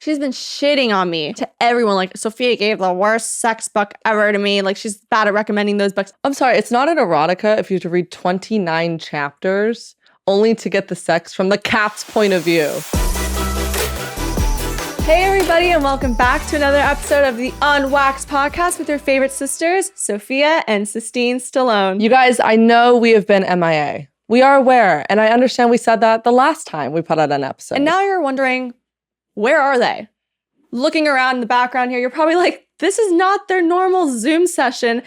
She's been shitting on me to everyone. Like, Sophia gave the worst sex book ever to me. Like, she's bad at recommending those books. I'm sorry, it's not an erotica if you have to read 29 chapters only to get the sex from the cat's point of view. Hey, everybody, and welcome back to another episode of the UNWAXED podcast with your favorite sisters, Sophia and Sistine Stallone. You guys, I know we have been MIA. We are aware, and I understand we said that the last time we put out an episode. And now you're wondering, where are they? Looking around in the background here, you're probably like, this is not their normal Zoom session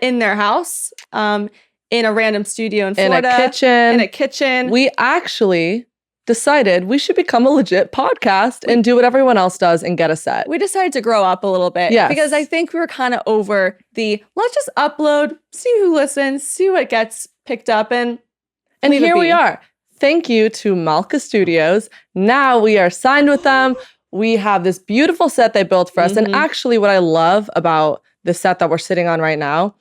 in their house, in a random studio in Florida. In a kitchen. We actually decided we should become a legit podcast and do what everyone else does and get a set. We decided to grow up a little bit. Yes. Because I think we were kind of over the, let's just upload, see who listens, see what gets picked up, and here we are. Thank you to Malka Studios. Now we are signed with them. We have this beautiful set they built for us. And actually what I love about the set that we're sitting on right now,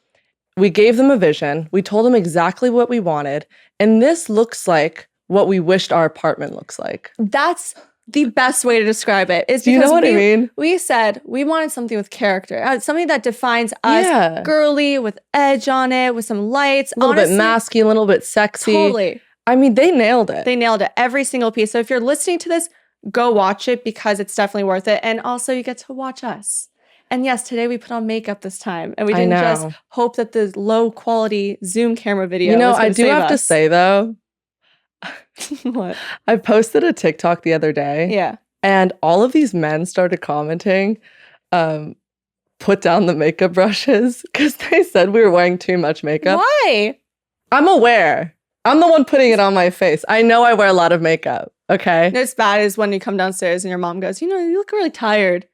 we gave them a vision. We told them exactly what we wanted. And this looks like what we wished our apartment looks like. That's the best way to describe it. Do you know what I mean? We said we wanted something with character, something that defines us, girly, with edge on it, with some lights. A little bit masculine, a little bit sexy. Totally. I mean, they nailed it. They nailed it. Every single piece. So if you're listening to this, go watch it because it's definitely worth it. And also you get to watch us. And yes, today we put on makeup this time. And we didn't just hope that the low quality Zoom camera video was I do have to say though. What? I posted a TikTok the other day. Yeah. And all of these men started commenting, put down the makeup brushes because they said we were wearing too much makeup. Why? I'm aware. I'm the one putting it on my face. I know I wear a lot of makeup. Okay. What's bad is when you come downstairs and your mom goes, you look really tired.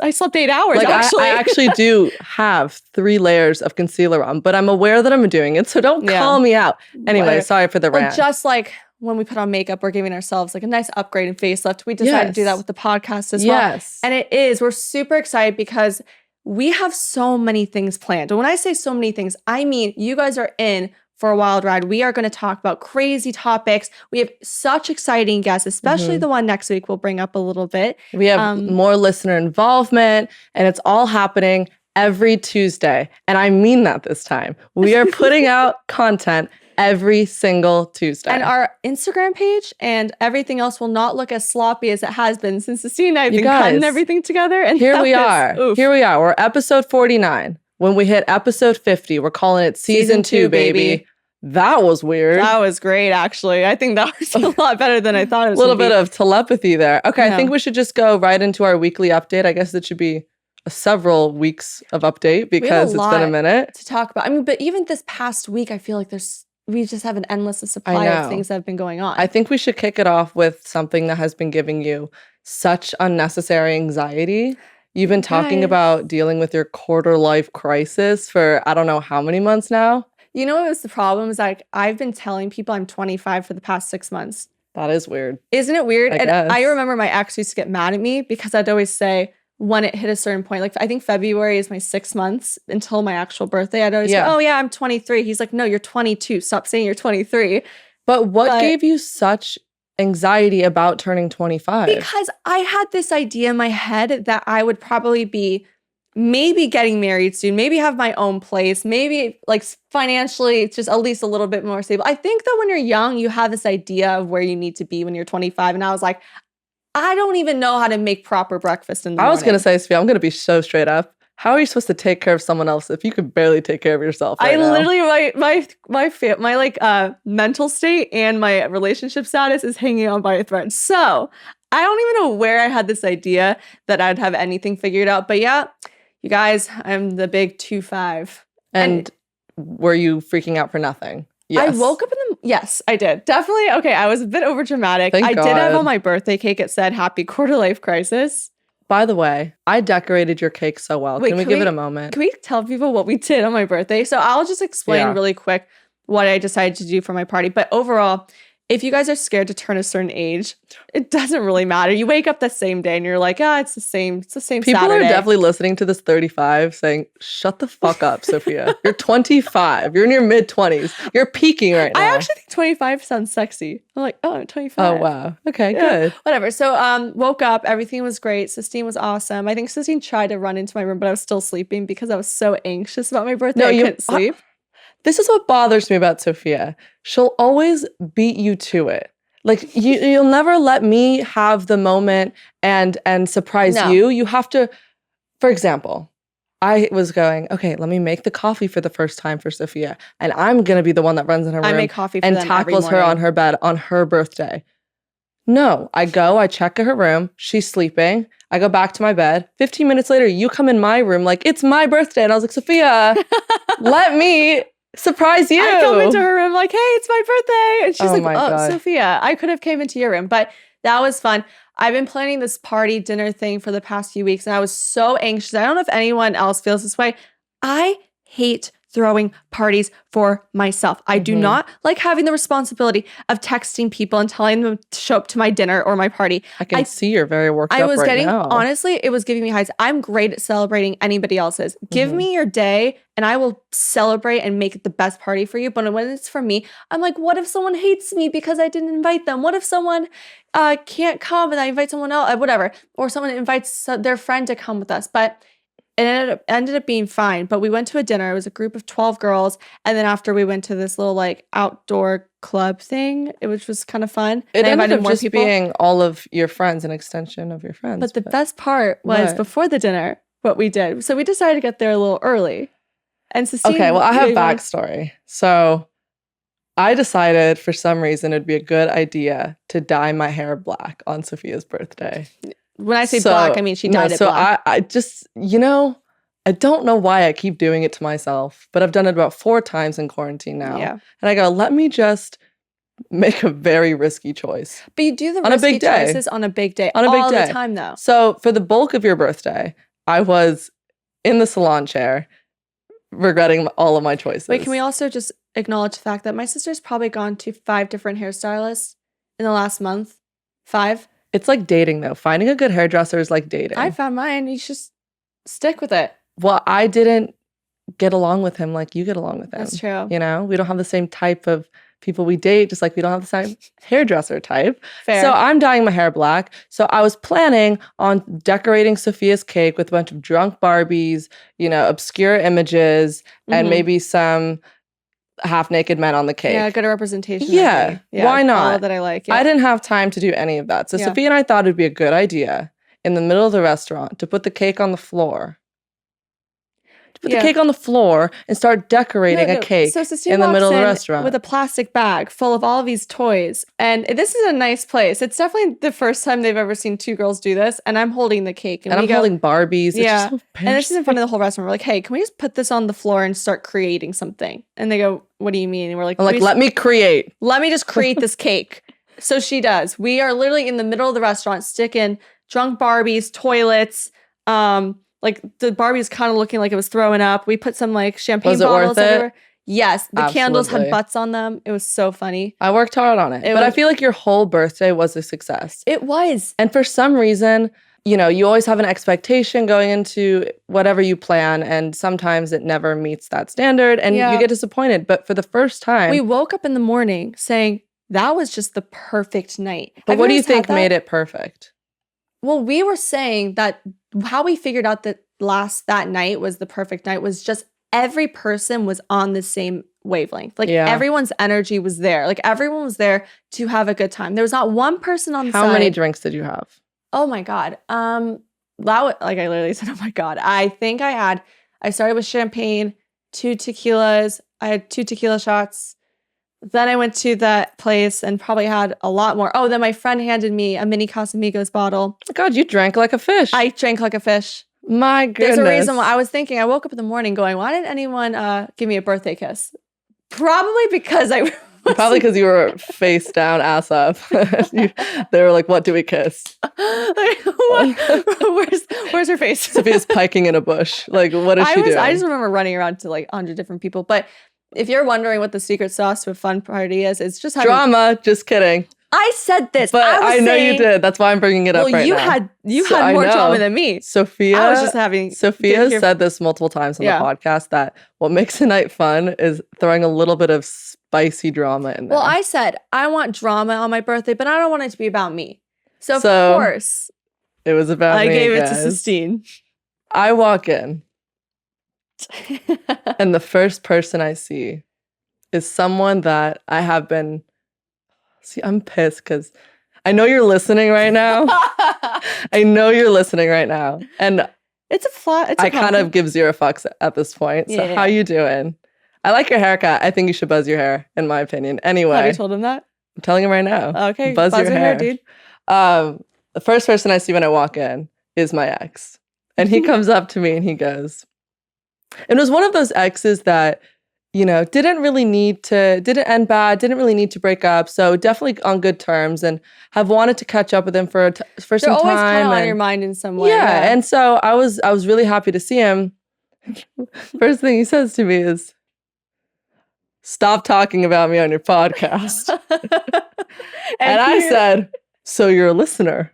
I slept 8 hours, like, actually. I actually do have 3 layers of concealer on, but I'm aware that I'm doing it, so don't call me out. Anyway, sorry for the rant. Just like when we put on makeup, we're giving ourselves like a nice upgrade and facelift. We decided to do that with the podcast as well. And we're super excited because we have so many things planned. And when I say so many things, I mean you guys are in for a wild ride. We are going to talk about crazy topics. We have such exciting guests, especially the one next week we'll bring up a little bit. We have more listener involvement, and it's all happening every Tuesday. And I mean that this time. We are putting out content every single Tuesday. And our Instagram page and everything else will not look as sloppy as it has been since Sistine and I have been cutting everything together. And here we are. Here we are. We're episode 49. When we hit episode 50, we're calling it season 2, baby. That was weird. That was great, actually. I think that was a lot better than I thought it was. A little bit of telepathy there. Okay, I think we should just go right into our weekly update. I guess it should be several weeks of update because it's been a minute to talk about. I mean, but even this past week, I feel like we just have an endless supply of things that have been going on. I think we should kick it off with something that has been giving you such unnecessary anxiety. You've been talking about dealing with your quarter life crisis for I don't know how many months now. You know what was the problem? Is like I've been telling people I'm 25 for the past 6 months. That is weird. Isn't it weird? I remember my ex used to get mad at me because I'd always say when it hit a certain point, like I think February is my 6 months until my actual birthday. I'd always go, oh yeah, I'm 23. He's like, no, you're 22. Stop saying you're 23. But what gave you such anxiety about turning 25? Because I had this idea in my head that I would probably be maybe getting married soon, maybe have my own place, maybe like financially just at least a little bit more stable. I think that when you're young, you have this idea of where you need to be when you're 25. And I was like, I don't even know how to make proper breakfast in the morning. I was going to say, Sophia, I'm going to be so straight up. How are you supposed to take care of someone else if you could barely take care of yourself right now? Literally, my mental state and my relationship status is hanging on by a thread. So I don't even know where I had this idea that I'd have anything figured out. But yeah, you guys, I'm the big 2-5. And were you freaking out for nothing? Yes. I woke up yes, I did. Definitely. Okay, I was a bit overdramatic. Thank God. Did have on my birthday cake, it said happy quarter life crisis. By the way, I decorated your cake so well. Can we give it a moment? Can we tell people what we did on my birthday? So I'll just explain really quick what I decided to do for my party. But overall, if you guys are scared to turn a certain age, it doesn't really matter. You wake up the same day and you're like, it's the same People Saturday. are definitely listening to this 35 saying, shut the fuck up, Sophia. You're 25. You're in your mid-20s. You're peaking right now. I actually think 25 sounds sexy. I'm like, I'm 25. Oh, wow. Okay, good. Whatever. So woke up. Everything was great. Sistine was awesome. I think Sistine tried to run into my room, but I was still sleeping because I was so anxious about my birthday. I couldn't sleep. This is what bothers me about Sophia. She'll always beat you to it. Like you'll never let me have the moment and surprise you. You have to, for example, I was going, okay, let me make the coffee for the first time for Sophia. And I'm going to be the one that runs in her room I make coffee for and them tackles her on her bed on her birthday. No, I check her room. She's sleeping. I go back to my bed. 15 minutes later, you come in my room like, it's my birthday. And I was like, Sophia, let me surprise you. I come into her room like, hey, it's my birthday. And she's God. Sophia, I could have came into your room. But that was fun. I've been planning this party dinner thing for the past few weeks, and I was so anxious. I don't know if anyone else feels this way. I hate throwing parties for myself. I do not like having the responsibility of texting people and telling them to show up to my dinner or my party. I can see you're very worked up right now. Honestly, it was giving me highs. I'm great at celebrating anybody else's. Give me your day and I will celebrate and make it the best party for you. But when it's for me, I'm like, what if someone hates me because I didn't invite them? What if someone can't come and I invite someone else, whatever, or someone invites their friend to come with us? But it ended up being fine. But we went to a dinner. It was a group of 12 girls. And then after we went to this little like outdoor club thing, which was kind of fun. It ended up just being all of your friends, an extension of your friends. But the best part was before the dinner, what we did. So we decided to get there a little early. And Sistine, okay, well, I have backstory. So I decided for some reason it'd be a good idea to dye my hair black on Sophia's birthday. When I say black, I mean she dyed it black. I just, I don't know why I keep doing it to myself, but I've done it about 4 times in quarantine now. Yeah. And I go, let me just make a very risky choice. But you do the risky choices on a big day. On a big day. All the time, though. So for the bulk of your birthday, I was in the salon chair regretting all of my choices. Wait, can we also just acknowledge the fact that my sister's probably gone to 5 different hairstylists in the last month? 5? It's like dating, though. Finding a good hairdresser is like dating. I found mine. You should just stick with it. Well, I didn't get along with him like you get along with him. That's true. We don't have the same type of people we date, just like we don't have the same hairdresser type. Fair. So I'm dyeing my hair black. So I was planning on decorating Sophia's cake with a bunch of drunk Barbies, obscure images, and maybe some half-naked men on the cake. Yeah, good representation. Yeah, why not? All that I like. Yeah. I didn't have time to do any of that. So Sophia and I thought it'd be a good idea in the middle of the restaurant to put the cake on the floor. Put the cake on the floor and start decorating a cake in the middle of the restaurant. With a plastic bag full of all of these toys. And this is a nice place. It's definitely the first time they've ever seen 2 girls do this. And I'm holding the cake. And I'm holding Barbies. Yeah. And this is in front of the whole restaurant. We're like, hey, can we just put this on the floor and start creating something? And they go, what do you mean? And we're like, let me create. Let me just create this cake. So she does. We are literally in the middle of the restaurant sticking drunk Barbies, toilets, like the Barbie's kind of looking like it was throwing up. We put some like champagne bottles everywhere. Yes, the candles had butts on them. It was so funny. I worked hard on it. But I feel like your whole birthday was a success. It was. And for some reason, you always have an expectation going into whatever you plan, and sometimes it never meets that standard and you get disappointed. But for the first time, we woke up in the morning saying that was just the perfect night. But what do you think made it perfect? Well, we were saying that how we figured out that that night was the perfect night was just every person was on the same wavelength. Like everyone's energy was there. Like everyone was there to have a good time. There was not one person on the side. How many drinks did you have? Oh my God. Like I literally said, oh my God. I think I started with champagne, 2 tequilas. I had 2 tequila shots. Then I went to that place and probably had a lot more. Oh, then my friend handed me a mini Casamigos bottle. Oh God, you drank like a fish. I drank like a fish. My goodness. There's a reason why I was thinking. I woke up in the morning going, why didn't anyone give me a birthday kiss? Probably because Probably because you were face down, ass up. They were like, what do we kiss? Where's her face? Sophia's piking in a bush. Like, what is she doing? I just remember running around to like 100 different people. But If you're wondering what the secret sauce to a fun party is, it's just having drama. Just kidding. I said this, but I know you did. That's why I'm bringing it up right now. You had more drama than me. Sophia, I was just having. Sophia said this multiple times on the podcast that what makes a night fun is throwing a little bit of spicy drama in there. Well, I said I want drama on my birthday, but I don't want it to be about me. So of course, it was about me. I gave it to Sistine. I walk in, and the first person I see is someone that I have been. See, I'm pissed because I know you're listening right now. I know you're listening right now. And it's a flat. I kind of give zero fucks at this point. So how you doing? I like your haircut. I think you should buzz your hair, in my opinion. Anyway. Have you told him that? I'm telling him right now. Okay. Buzz your hair, dude. The first person I see when I walk in is my ex. And he comes up to me and he goes, and it was one of those exes that, you know, didn't end bad, didn't really need to break up. So definitely on good terms and have wanted to catch up with him for some time. They're always kind of on your mind in some way. Yeah. And so I was really happy to see him. First thing he says to me is, stop talking about me on your podcast. and I said, so you're a listener.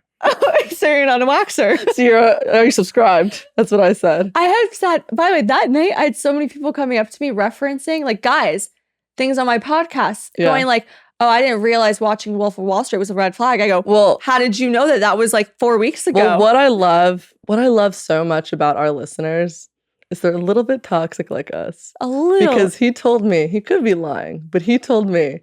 So you're not a waxer. So are you subscribed? That's what I said. I had said, by the way, that night I had so many people coming up to me referencing, like, guys, things on my podcast, going like, oh, I didn't realize watching Wolf of Wall Street was a red flag. I go, well, how did you know that was like 4 weeks ago? Well, what I love so much about our listeners is they're a little bit toxic like us. A little. Because he told me, he could be lying, but he told me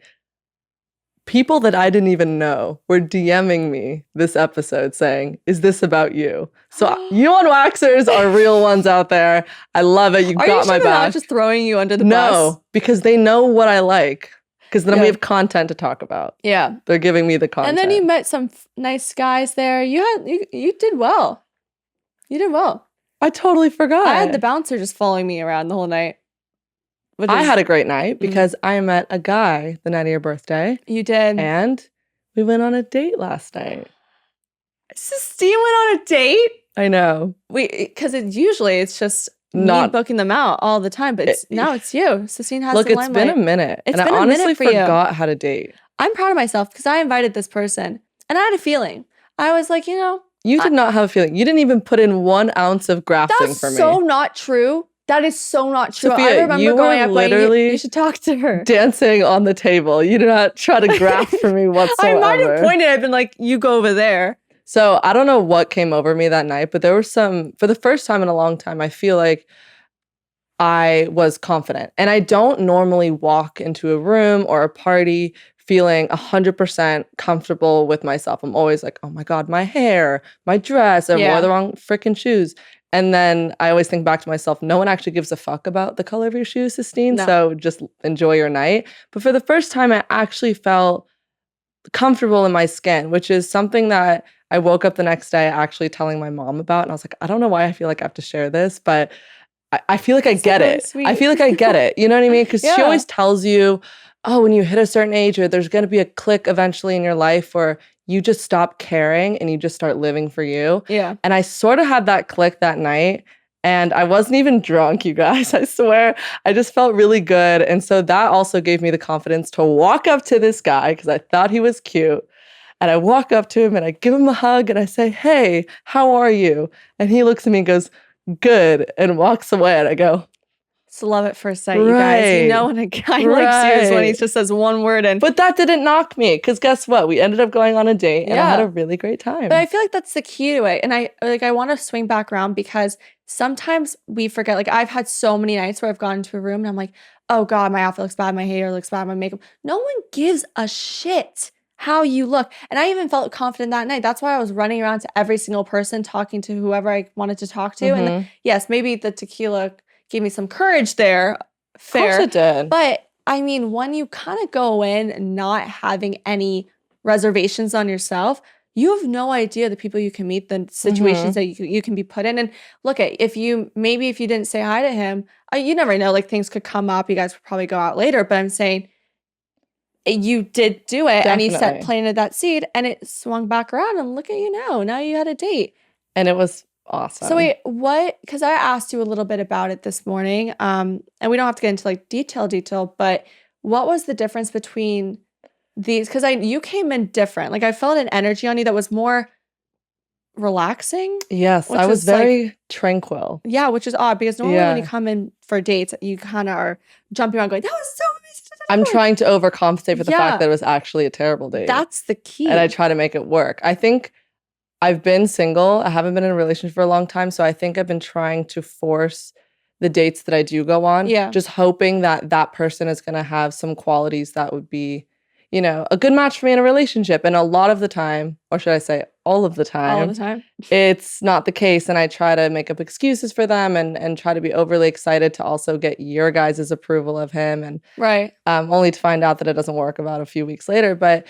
people that I didn't even know were DMing me this episode saying, is this about you? So you UNWAXEDs are real ones out there. I love it. You got my back. Are you not just throwing you under the bus? No, because they know what I like. Because then we have content to talk about. Yeah. They're giving me the content. And then you met some nice guys there. You did well. You did well. I totally forgot. I had the bouncer just following me around the whole night. I had a great night because I met a guy the night of your birthday. You did. And we went on a date last night. Sistine went on a date? I know. Because it's just not me booking them out all the time, but now it's you. Sistine has the limelight. It's been a minute. And I honestly forgot how to date. I'm proud of myself because I invited this person and I had a feeling. I was like, You did not have a feeling. You didn't even put in 1 ounce of grafting for me. That's so not true. That is so not true. Sophia, I remember going up literally you should talk to her. Dancing on the table. You did not try to graft for me whatsoever. I might have pointed. I've been like, you go over there. So I don't know what came over me that night, but there were for the first time in a long time, I feel like I was confident. And I don't normally walk into a room or a party feeling 100% comfortable with myself. I'm always like, oh my God, my hair, my dress, I wore the wrong freaking shoes. And then I always think back to myself, no one actually gives a fuck about the color of your shoes, Sistine. No. So just enjoy your night. But for the first time, I actually felt comfortable in my skin, which is something that I woke up the next day actually telling my mom about. And I was like, I don't know why I feel like I have to share this, but I feel like I get it. Sweet. I feel like I get it. You know what I mean? Because she always tells you, oh, when you hit a certain age, or there's going to be a click eventually in your life where you just stop caring and you just start living for you. Yeah. And I sort of had that click that night. And I wasn't even drunk, you guys. I swear. I just felt really good. And so that also gave me the confidence to walk up to this guy because I thought he was cute. And I walk up to him and I give him a hug and I say, hey, how are you? And he looks at me and goes, good, and walks away. And I go, it's love at first sight, you guys. You know when a guy likes you is when he just says one word. But that didn't knock me because guess what? We ended up going on a date and I had a really great time. But I feel like that's the key to it. And I want to swing back around because sometimes we forget. Like I've had so many nights where I've gone into a room and I'm like, oh God, my outfit looks bad, my hair looks bad, my makeup. No one gives a shit how you look. And I even felt confident that night. That's why I was running around to every single person, talking to whoever I wanted to talk to. Mm-hmm. And yes, maybe the tequila gave me some courage there. Fair. Of course it did. But I mean, when you kind of go in not having any reservations on yourself, you have no idea the people you can meet, the situations that you can be put in. And look at if you didn't say hi to him, you never know, like things could come up. You guys would probably go out later. But I'm saying you did do it. Definitely. And he planted that seed and it swung back around and look at you now. Now you had a date. And it was Awesome. So wait, because I asked you a little bit about it this morning, and we don't have to get into like detail, but what was the difference between these? Because you came in different. Like I felt an energy on you that was more relaxing. Yes, I was very tranquil. Yeah, which is odd because normally when you come in for dates, you kind of are jumping around going, that was so amazing. I'm trying to overcompensate for the fact that it was actually a terrible date. That's the key. And I try to make it work. I think I've been single. I haven't been in a relationship for a long time. So I think I've been trying to force the dates that I do go on. Yeah. Just hoping that that person is going to have some qualities that would be, you know, a good match for me in a relationship. And a lot of the time, or should I say all of the time, it's not the case. And I try to make up excuses for them and try to be overly excited to also get your guys' approval of him. And only to find out that it doesn't work about a few weeks later. But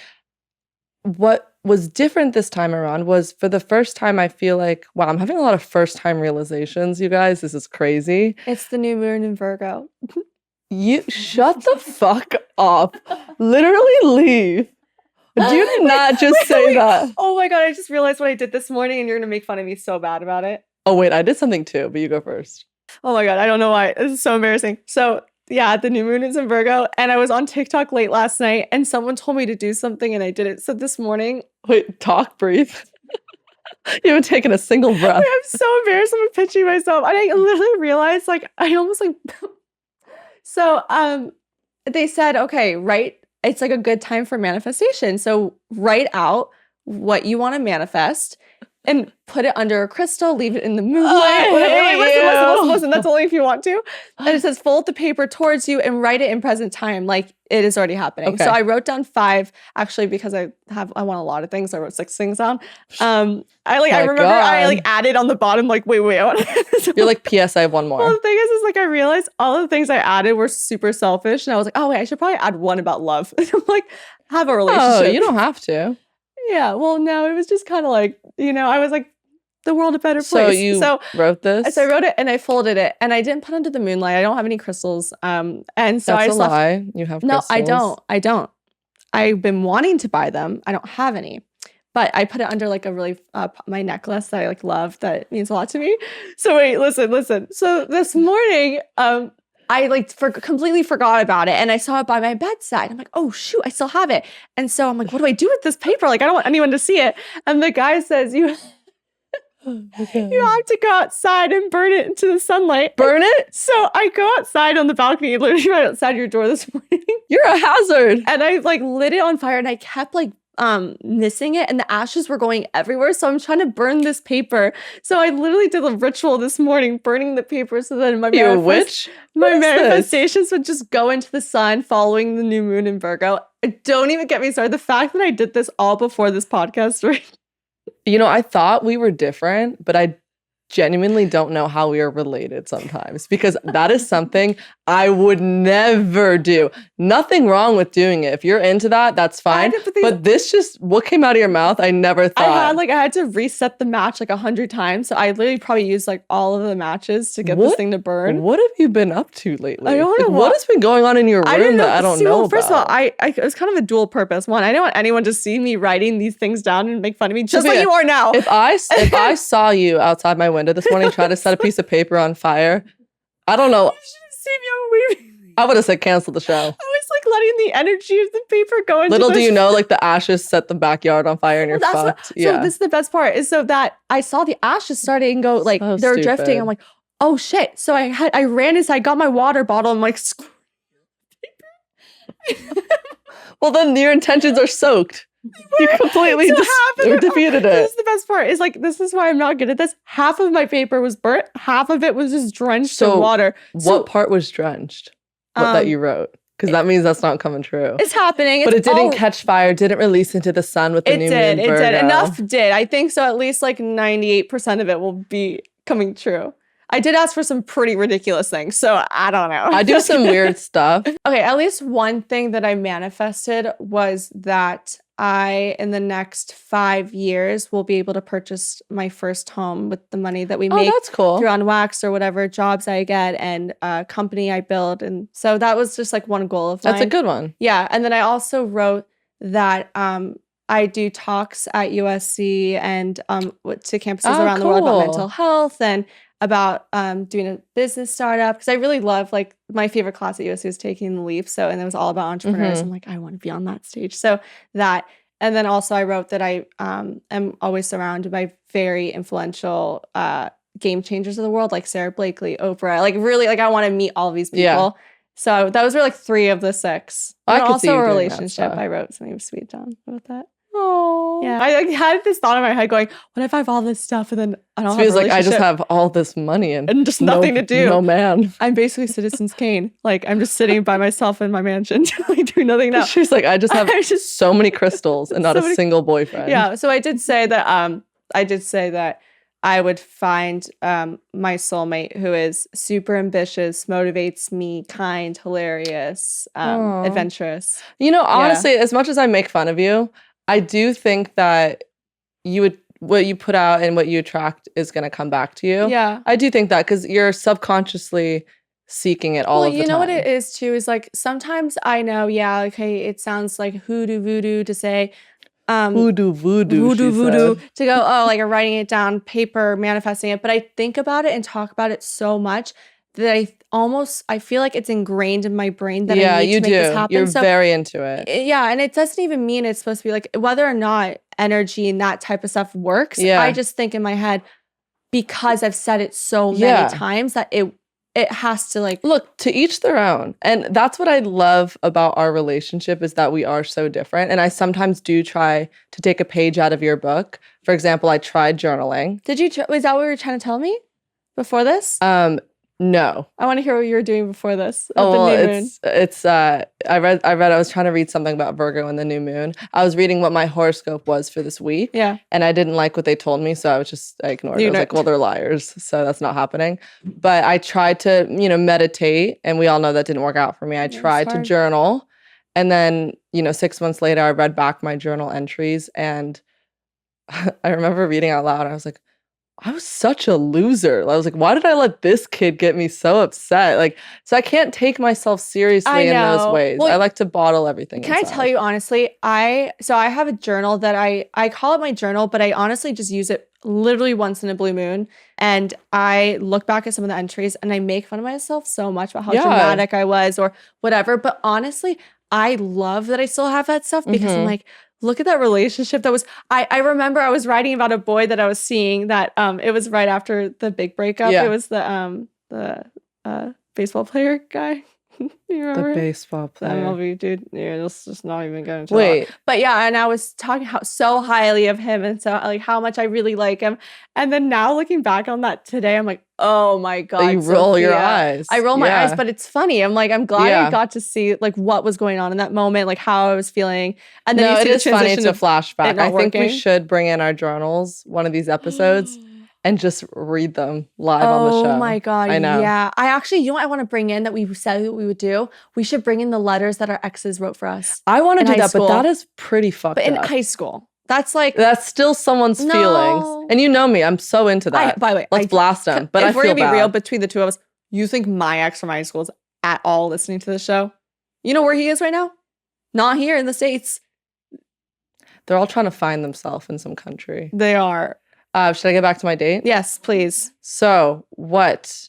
what was different this time around was for the first time, I feel like, wow, I'm having a lot of first time realizations, you guys. This is crazy. It's the new moon in Virgo. You shut the fuck up. Literally leave. Do not just say that. Oh my God, I just realized what I did this morning and you're going to make fun of me so bad about it. Oh wait, I did something too, but you go first. Oh my God, I don't know why. This is so embarrassing. So yeah, the new moon is in Virgo and I was on TikTok late last night and someone told me to do something and I did it. So this morning. Wait, breathe. You haven't taken a single breath. Wait, I'm so embarrassed. I'm pitching myself. And I literally realized like, I almost like... So they said, okay, it's like a good time for manifestation. So write out what you want to manifest and put it under a crystal, leave it in the moonlight. Listen, that's only if you want to. And it says fold the paper towards you and write it in present time like it is already happening. Okay. So I wrote down 5, actually, because I want a lot of things. I wrote 6 things down. I remember I added on the bottom, like, wait, I want to. You're like, P.S. I have one more. Well, the thing is like I realized all the things I added were super selfish. And I was like, oh wait, I should probably add one about love. I'm like, have a relationship. Oh, you don't have to. Yeah, well, no, it was just kind of like, I was like, the world a better place. So you wrote this? So I wrote it and I folded it and I didn't put under the moonlight. I don't have any crystals. And so That's a lie. You have crystals? No, I don't. I've been wanting to buy them. I don't have any. But I put it under like a really, my necklace that I like love that means a lot to me. So wait, listen. So this morning, I completely forgot about it and I saw it by my bedside. I'm like, oh shoot, I still have it. And so I'm like, what do I do with this paper? Like, I don't want anyone to see it. And the guy says, you have to go outside and burn it into the sunlight. Burn it? So I go outside on the balcony, literally right outside your door this morning. You're a hazard. And I lit it on fire and I kept missing it and the ashes were going everywhere. So I'm trying to burn this paper. So I literally did a ritual this morning, burning the paper so that my manifestations would just go into the sun following the new moon in Virgo. Don't even get me started. The fact that I did this all before this podcast, right? I thought we were different, but I genuinely don't know how we are related sometimes because that is something I would never do. Nothing wrong with doing it. If you're into that, that's fine. But this just, what came out of your mouth, I never thought. I had to reset the match 100 times. So I literally probably used all of the matches to get this thing to burn. What have you been up to lately? I don't know. What has been going on in your room that I don't know about? First of all, it was kind of a dual purpose. One, I didn't want anyone to see me writing these things down and make fun of me, just like you are now. If I saw you outside my window this morning try to set a piece of paper on fire, I don't know. You should have seen me. I'm waving. I would have said cancel the show. I was letting the energy of the paper go into Little do you know, the ashes set the backyard on fire and you're fucked. So this is the best part is so that I saw the ashes starting and go they're drifting. I'm like, oh shit. So I ran inside, got my water bottle. I'm like, well, then your intentions are soaked. You completely defeated it. This is the best part. Is this is why I'm not good at this. Half of my paper was burnt. Half of it was just drenched in water. What part was drenched? What that you wrote? Because that means that's not coming true. It's happening. But it didn't catch fire. Didn't release into the sun with the new moon. It did. Enough did. I think so. At least 98% of it will be coming true. I did ask for some pretty ridiculous things, so I don't know. I do some weird stuff. Okay, at least one thing that I manifested was that I, in the next 5 years, will be able to purchase my first home with the money that we make that's cool. through UNWAXED or whatever jobs I get and a company I build. And so that was just one goal of mine. That's a good one. Yeah. And then I also wrote that I do talks at USC and to campuses around the world about mental health and about doing a business startup, because I really love, like, my favorite class at USC was Taking the Leap. So, and it was all about entrepreneurs. I'm like, I want to be on that stage. So that, and then also I wrote that I am always surrounded by very influential game changers of the world, like Sarah Blakely, Oprah. Like, really, like, I want to meet all of these people. Yeah. So that was really like 3 of the 6. And also a relationship. I wrote something sweet down about that. Oh, yeah. I had this thought in my head going, what if I have all this stuff and then I don't have a relationship? Like I just have all this money and just nothing to do. No man. I'm basically Citizen Kane. Like, I'm just sitting by myself in my mansion, like, doing nothing now. She's like, I just have so many crystals and not a single boyfriend. Yeah. So I did say that I would find my soulmate who is super ambitious, motivates me, kind, hilarious, adventurous. You know, honestly, as much as I make fun of you, I do think that what you put out and what you attract is going to come back to you. Yeah. I do think that, because you're subconsciously seeking it all of the time. You know what it is too, is like, sometimes I know, okay, it sounds like hoodoo voodoo to say, voodoo to go, like, you're writing it down, paper, manifesting it. But I think about it and talk about it so much that I feel like it's ingrained in my brain that I need to make this happen. You're very into it. Yeah, and it doesn't even mean it's supposed to be like, whether or not energy and that type of stuff works. Yeah. I just think in my head, because I've said it so many times, that it has to, like, look, to each their own. And that's what I love about our relationship, is that we are so different. And I sometimes do try to take a page out of your book. For example, I tried journaling. Did you? Was that what you were trying to tell me before this? No. I want to hear what you were doing before this. I was trying to read something about Virgo and the new moon. I was reading what my horoscope was for this week. Yeah. And I didn't like what they told me, so I ignored it. I was like, well, they're liars, so that's not happening. But I tried to, meditate, and we all know that didn't work out for me. I tried to journal, and then, 6 months later, I read back my journal entries, and I remember reading out loud, and I was like, I was such a loser. I was like, why did I let this kid get me so upset? Like, so I can't take myself seriously in those ways. Well, I like to bottle everything inside. I tell you honestly, I have a journal that I call it my journal, but I honestly just use it literally once in a blue moon. And I look back at some of the entries and I make fun of myself so much about how dramatic I was or whatever. But honestly, I love that I still have that stuff, because I'm like, look at that relationship that was, I remember I was writing about a boy that I was seeing that it was right after the big breakup. Yeah. It was the baseball player guy. You remember? The baseball player. I love you, dude. Yeah, let's just not even get into that. But yeah, and I was talking so highly of him and so, like, how much I really like him. And then now looking back on that today, I'm like, oh my God. You roll your eyes. I roll my eyes, but it's funny. I'm like, I'm glad I got to see, like, what was going on in that moment, like how I was feeling. And then it is funny to flashback. I think we should bring in our journals one of these episodes. And just read them live on the show. Oh my God. I know. Yeah. I actually, what I want to bring in that we said that we would do? We should bring in the letters that our exes wrote for us. I want to do that, but that is pretty fucked up. But in high school. That's like... That's still someone's feelings. And you know me, I'm so into that. By the way, let's blast them. But if we're going to be real between the two of us, you think my ex from high school is at all listening to the show? You know where he is right now? Not here in the States. They're all trying to find themselves in some country. They are. Should I get back to my date? Yes, please. So, what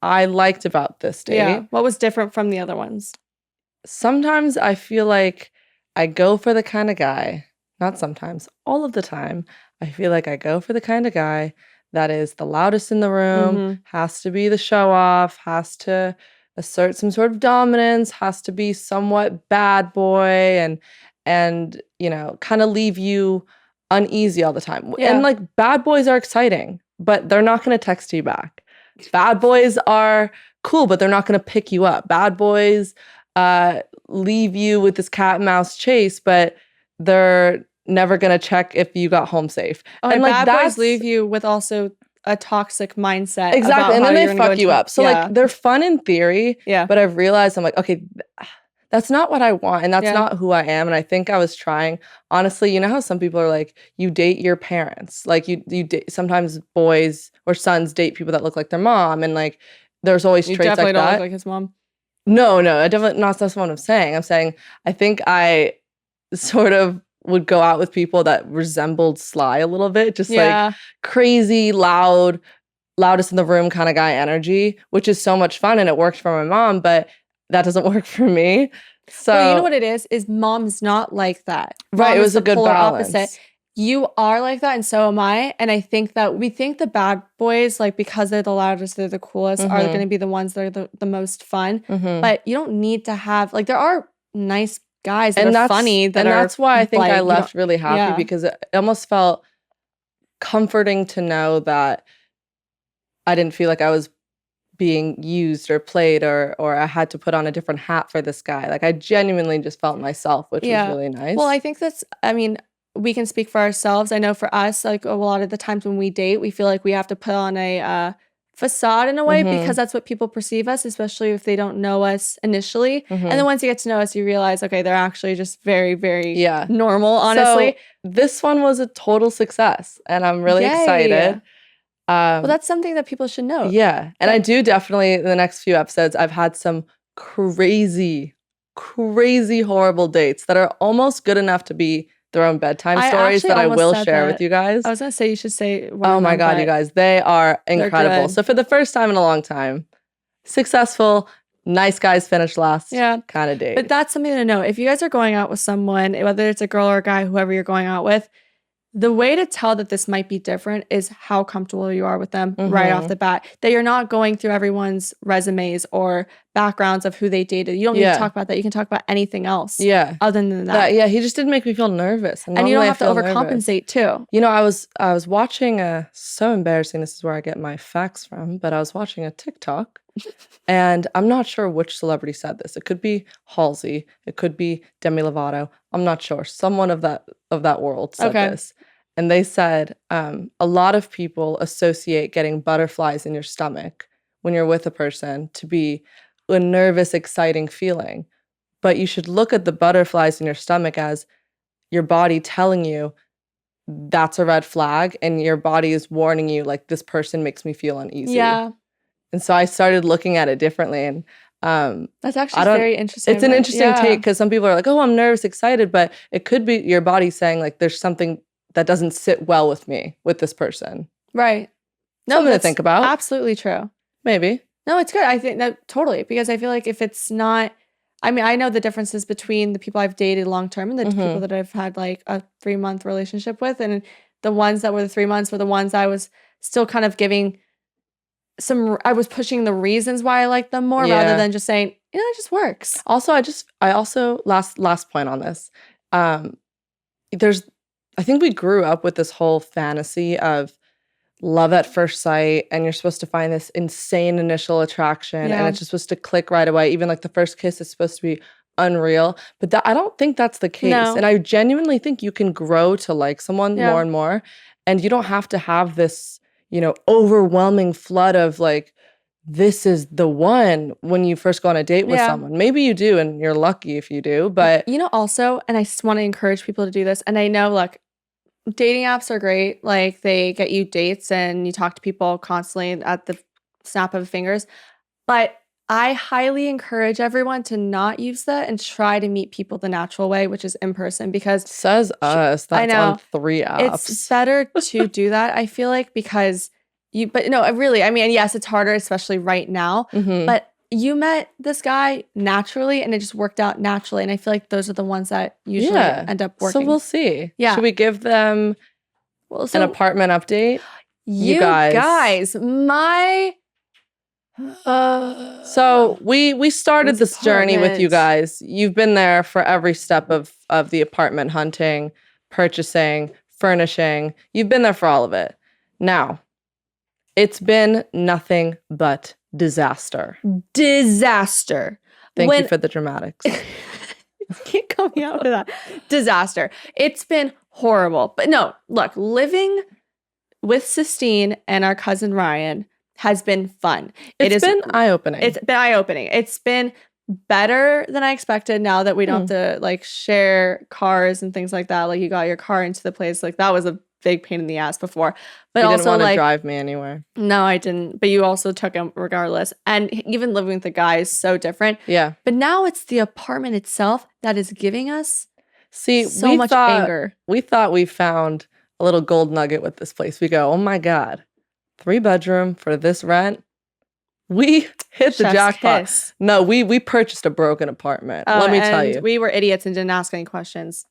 I liked about this date. Yeah. What was different from the other ones? Sometimes I feel like I go for the kind of guy, not sometimes, all of the time, I feel like I go for the kind of guy that is the loudest in the room, has to be the show off, has to assert some sort of dominance, has to be somewhat bad boy and kind of leave you uneasy all the time. Yeah. And like, bad boys are exciting, but they're not going to text you back. Bad boys are cool, but they're not going to pick you up. Bad boys leave you with this cat and mouse chase, but they're never going to check if you got home safe. And like, bad boys leave you with also a toxic mindset. Exactly. And then they fuck you up. So like, they're fun in theory, but I've realized I'm like, okay, that's not what I want, and that's not who I am. And I think I was trying, honestly, you know how some people are like, you date your parents. Like you date, sometimes boys or sons date people that look like their mom, and like there's always traits like that. You definitely don't look like his mom. No, I definitely, not that's what I'm saying. I'm saying I think I sort of would go out with people that resembled Sly a little bit, just like crazy, loudest in the room kind of guy energy, which is so much fun and it worked for my mom, but that doesn't work for me. So well, you know what it is mom's not like that. Right, Mom it was a good balance. Opposite. You are like that, and so am I. And I think that we think the bad boys, like because they're the loudest, they're the coolest, are going to be the ones that are the most fun. But you don't need to have, like, there are nice guys that are funny. And that's why I think I left really happy because it almost felt comforting to know that I didn't feel like I was being used or played or I had to put on a different hat for this guy. Like I genuinely just felt myself, which was really nice. Well, I think we can speak for ourselves. I know for us, like a lot of the times when we date, we feel like we have to put on a facade in a way because that's what people perceive us, especially if they don't know us initially. And then once you get to know us, you realize, okay, they're actually just very, very normal, honestly. So this one was a total success and I'm really excited. Well, that's something that people should know. Yeah. And I do definitely, in the next few episodes, I've had some crazy, horrible dates that are almost good enough to be their own bedtime stories that I will share with you guys. I was going to say, you should say one. Oh my God, you guys, they are incredible. So for the first time in a long time, successful, nice guys finish last kind of date. But that's something to know. If you guys are going out with someone, whether it's a girl or a guy, whoever you're going out with, the way to tell that this might be different is how comfortable you are with them right off the bat. That you're not going through everyone's resumes or backgrounds of who they dated. You don't need to talk about that. You can talk about anything else. Other than that. He just didn't make me feel nervous. And you don't have to overcompensate too. You know, I was watching so embarrassing. This is where I get my facts from. But I was watching a TikTok, and I'm not sure which celebrity said this. It could be Halsey. It could be Demi Lovato. I'm not sure. Someone of that world said this. And they said, a lot of people associate getting butterflies in your stomach when you're with a person to be a nervous, exciting feeling. But you should look at the butterflies in your stomach as your body telling you that's a red flag and your body is warning you, like, this person makes me feel uneasy. Yeah. And so I started looking at it differently. And that's actually very interesting. It's an interesting take because some people are like, oh, I'm nervous, excited. But it could be your body saying, like, there's something that doesn't sit well with me, with this person. Right. No, something to think about. Absolutely true. Maybe. No, it's good. I think that totally, because I feel like if it's not, I mean, I know the differences between the people I've dated long term and the people that I've had like a 3-month relationship with. And the ones that were the 3 months were the ones I was still kind of giving I was pushing the reasons why I like them more rather than just saying, it just works. Also, last point on this. I think we grew up with this whole fantasy of love at first sight, and you're supposed to find this insane initial attraction, and it's just supposed to click right away. Even like the first kiss is supposed to be unreal, but I don't think that's the case. No. And I genuinely think you can grow to like someone more and more, and you don't have to have this, overwhelming flood of like, this is the one when you first go on a date with someone. Maybe you do, and you're lucky if you do, but also, and I just want to encourage people to do this. And I know, look, dating apps are great. Like, they get you dates and you talk to people constantly at the snap of fingers. But I highly encourage everyone to not use that and try to meet people the natural way, which is in person, because says us. That's on 3 apps. It's better to do that, I feel like, because but no, really, I mean, yes, it's harder, especially right now, but you met this guy naturally and it just worked out naturally. And I feel like those are the ones that usually end up working. So we'll see. Yeah. Should we give them an apartment update? You guys, so we started this journey with you guys. You've been there for every step of the apartment hunting, purchasing, furnishing. You've been there for all of it. Now, it's been nothing but disaster. Thank you for the dramatics. Keep coming out with that. Disaster. It's been horrible. But no, look, living with Sistine and our cousin Ryan has been fun. It's been eye-opening. It's been eye-opening. It's been better than I expected now that we don't have to like share cars and things like that. Like, you got your car into the place. Like, that was a big pain in the ass before. But you also, didn't want to drive me anywhere. No, I didn't. But you also took him regardless. And even living with the guy is so different. Yeah. But now it's the apartment itself that is giving us See, so much anger. We thought we found a little gold nugget with this place. We go, oh my God, 3-bedroom for this rent. We hit the jackpot. Kiss. No, we purchased a broken apartment. Let me tell you. We were idiots and didn't ask any questions.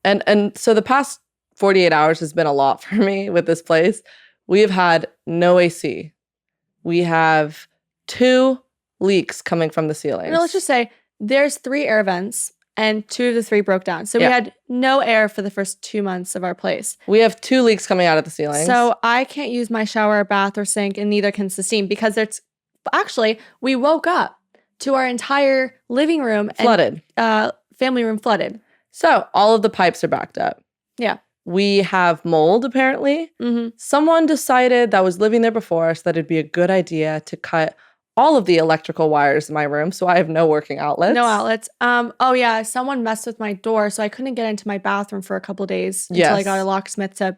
And so the past 48 hours has been a lot for me with this place. We have had no AC. We have 2 leaks coming from the ceiling. No, let's just say there's 3 air vents and 2 of the 3 broke down. So we had no air for the first 2 months of our place. We have 2 leaks coming out of the ceiling. So I can't use my shower, bath, or sink, and neither can Sistine because it's actually, we woke up to our entire living room flooded. And family room flooded. So all of the pipes are backed up. Yeah. We have mold, apparently. Mm-hmm. Someone decided that was living there before us that it'd be a good idea to cut all of the electrical wires in my room, so I have no working outlets. No outlets. Oh yeah, someone messed with my door, so I couldn't get into my bathroom for a couple of days until I got a locksmith to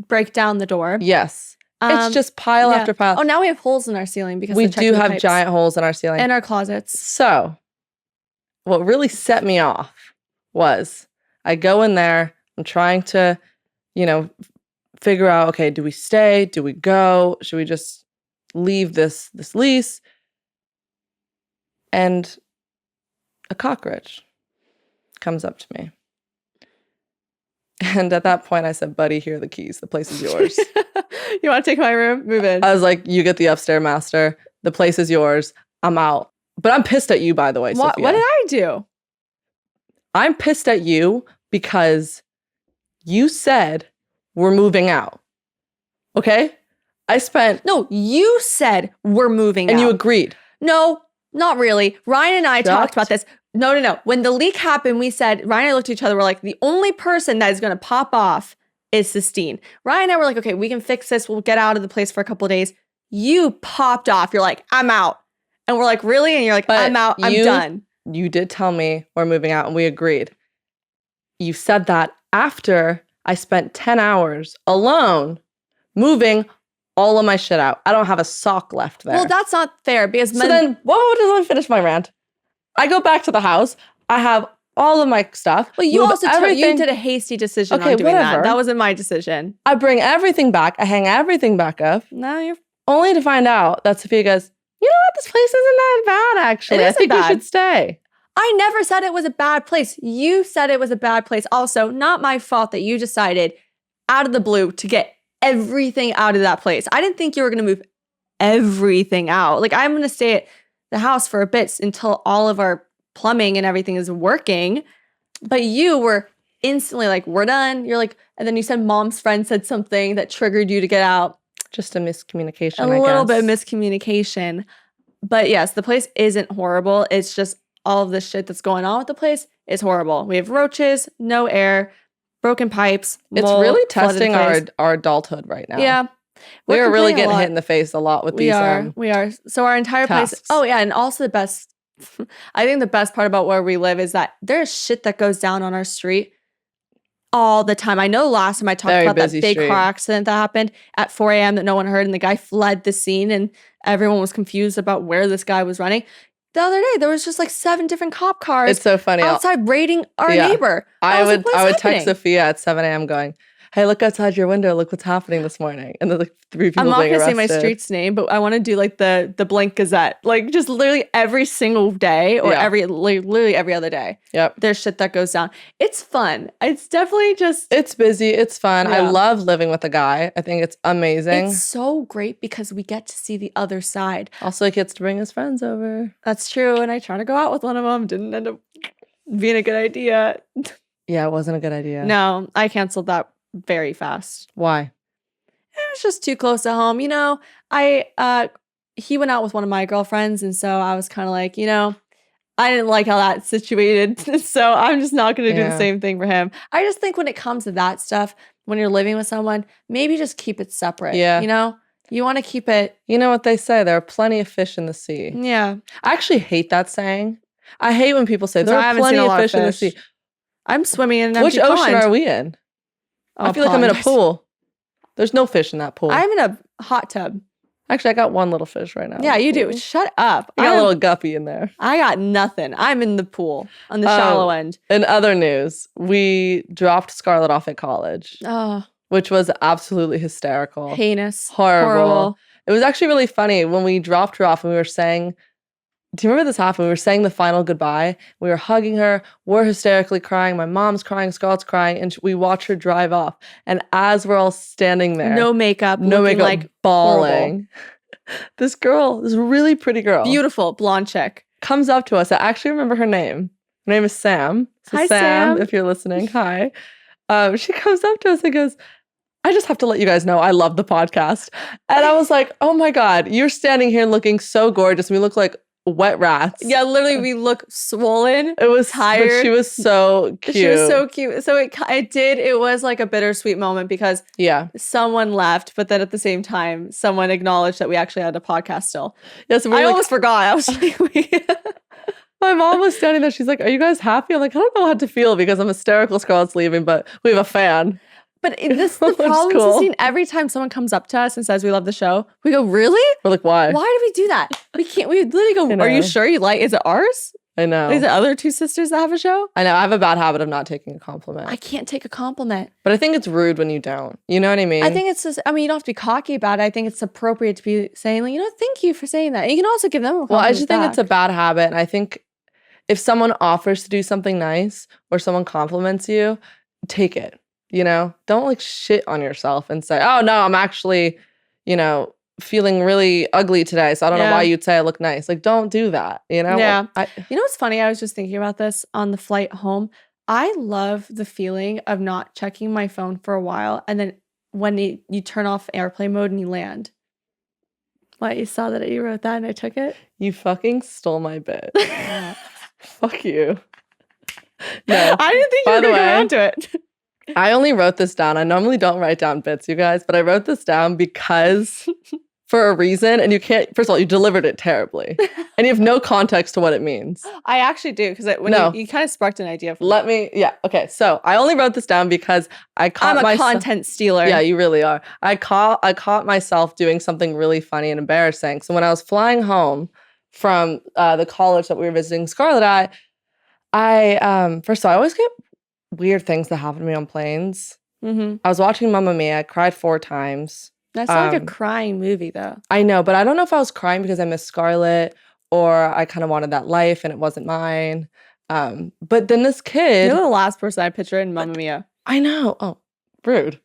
break down the door. Yes. It's just pile after pile. Oh, now we have holes in our ceiling because we do have giant holes in our ceiling. And our closets. So what really set me off was I go in there, I'm trying to, figure out, okay, do we stay? Do we go? Should we just leave this lease? And a cockroach comes up to me. And at that point, I said, buddy, here are the keys. The place is yours. You want to take my room? Move in. I was like, you get the upstairs master. The place is yours. I'm out. But I'm pissed at you, by the way, Sophia. What did I do? I'm pissed at you because you said we're moving out. Okay? No, you said we're moving out. And you agreed. No, not really. Ryan and I talked about this. No. When the leak happened, we said, Ryan and I looked at each other, we're like, the only person that is going to pop off is Sistine. Ryan and I were like, okay, we can fix this. We'll get out of the place for a couple of days. You popped off. You're like, I'm out. And we're like, really? And you're like, I'm out. I'm done. You did tell me we're moving out and we agreed. You said that after I spent 10 hours alone moving all of my shit out. I don't have a sock left there. Well, that's not fair because let me finish my rant. I go back to the house. I have all of my stuff. Well, you also you did a hasty decision on doing that. That wasn't my decision. I bring everything back. I hang everything back up. No, you're only to find out that Sophia goes, you know what? This place isn't that bad, actually. I think we should stay. I never said it was a bad place. You said it was a bad place. Also, not my fault that you decided out of the blue to get everything out of that place. I didn't think you were going to move everything out. Like, I'm going to stay at the house for a bit until all of our plumbing and everything is working. But you were instantly like, we're done. You're like, and then you said mom's friend said something that triggered you to get out. Just a miscommunication, a little bit of miscommunication. But yes, the place isn't horrible. It's just all of the shit that's going on with the place is horrible. We have roaches, no air, broken pipes. It's really testing our adulthood right now. Yeah. We're really getting hit in the face a lot with these. We are. So our entire place. Oh yeah, and also the best. I think the best part about where we live is that there's shit that goes down on our street all the time. I know last time I talked about that big car accident that happened at 4 a.m. that no one heard, and the guy fled the scene, and everyone was confused about where this guy was running. The other day, there was just like 7 different cop cars. It's so funny outside raiding our neighbor. I would text Sophia at 7 a.m. going, hey, look outside your window. Look what's happening this morning. And there's like 3 people being arrested. I'm not going to say my street's name, but I want to do like the Blink Gazette. Like just literally every single day or literally every other day. Yep. There's shit that goes down. It's fun. It's definitely just... It's busy. It's fun. Yeah. I love living with a guy. I think it's amazing. It's so great because we get to see the other side. Also, he gets to bring his friends over. That's true. And I tried to go out with one of them. Didn't end up being a good idea. Yeah, it wasn't a good idea. No, I canceled that very fast. Why? It was just too close to home. You know, he went out with one of my girlfriends, and so I was kind of like, I didn't like how that's situated. So I'm just not going to do the same thing for him. I just think when it comes to that stuff, when you're living with someone, maybe just keep it separate. Yeah. You want to keep it. You know what they say? There are plenty of fish in the sea. Yeah. I actually hate that saying. I hate when people say there are plenty of fish in the sea. I'm swimming in an empty pond. Which ocean pond. are we in? I feel like I'm in a pool. There's no fish in that pool. I'm in a hot tub. Actually, I got one little fish right now. Yeah, you do. Shut up. I got a little guppy in there. I got nothing. I'm in the pool on the shallow end. In other news, we dropped Scarlet off at college. Oh. Which was absolutely hysterical. Heinous. Horrible. It was actually really funny when we dropped her off and we were saying, do you remember this happened? We were saying the final goodbye. We were hugging her. We're hysterically crying. My mom's crying. Scarlett's crying. And we watch her drive off. And as we're all standing there. No makeup. Like bawling. This girl, this really pretty girl. Beautiful. Blonde chick. Comes up to us. I actually remember her name. Her name is Sam. So hi, Sam. If you're listening. Hi. She comes up to us and goes, I just have to let you guys know I love the podcast. And I was like, oh my God, you're standing here looking so gorgeous. We look like wet rats. Yeah, literally we look swollen. It was tired. But she was so cute. She was so cute. So it was like a bittersweet moment because someone left, but then at the same time, someone acknowledged that we actually had a podcast still. Yeah, so I almost forgot. I was like, my mom was standing there. She's like, are you guys happy? I'm like, I don't know how to feel because I'm hysterical. Scarlett's leaving, but we have a fan. But this is the problem, cool. Sistine. Every time someone comes up to us and says we love the show, we go, really? We're like, why? Why do we do that? We can't. We literally go, are you sure you like, is it ours? I know. Is it other two sisters that have a show? I know. I have a bad habit of not taking a compliment. I can't take a compliment. But I think it's rude when you don't. You know what I mean? I think it's just, I mean, you don't have to be cocky about it. I think it's appropriate to be saying, like, thank you for saying that. And you can also give them a compliment. Well, I just think it's a bad habit. And I think if someone offers to do something nice or someone compliments you, take it. You know, don't like shit on yourself and say, oh, no, I'm actually, feeling really ugly today. So I don't know why you'd say I look nice. Like, don't do that, you know? Yeah. You know what's funny? I was just thinking about this on the flight home. I love the feeling of not checking my phone for a while. And then when you turn off airplane mode and you land. What, you saw that you wrote that and I took it? You fucking stole my bit. Fuck you. No. I didn't think you were going to go around to it. I only wrote this down. I normally don't write down bits, you guys, but I wrote this down because for a reason, and you can't, first of all, you delivered it terribly. And you have no context to what it means. I actually do, because you kind of sparked an idea for me. Okay. So I only wrote this down because I'm a content stealer. Yeah, you really are. I caught myself doing something really funny and embarrassing. So when I was flying home from the college that we were visiting Scarlet at, first of all, I always get weird things that happen to me on planes. Mm-hmm. I was watching Mamma Mia. I cried 4 times. That's not like a crying movie, though. I know, but I don't know if I was crying because I missed Scarlet or I kind of wanted that life and it wasn't mine. But then this kid... You're the last person I picture in Mamma Mia. I know. Oh, rude.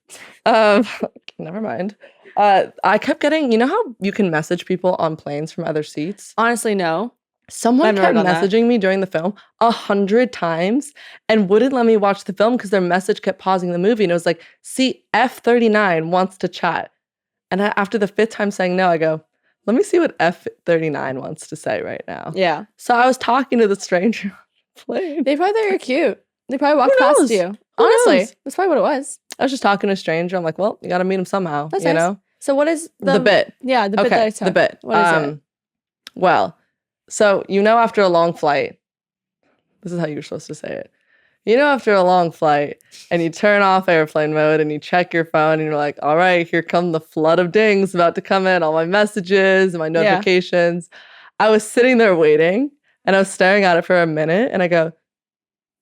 Never mind. I kept getting... You know how you can message people on planes from other seats? Honestly, no. Someone kept messaging me during the film 100 times and wouldn't let me watch the film because their message kept pausing the movie. And it was like, see, F39 wants to chat. And after the 5th time saying no, I go, let me see what F39 wants to say right now. Yeah. So I was talking to the stranger on the plane. They probably thought you were cute. They probably walked past you. Honestly, that's probably what it was. I was just talking to a stranger. I'm like, well, you got to meet him somehow. That's you nice. know? So what is the bit? Yeah, the bit that I took. The bit. What is it? Well, so, after a long flight, this is how you're supposed to say it. After a long flight and you turn off airplane mode and you check your phone and you're like, all right, here come the flood of dings about to come in, all my messages and my notifications. Yeah. I was sitting there waiting and I was staring at it for a minute and I go,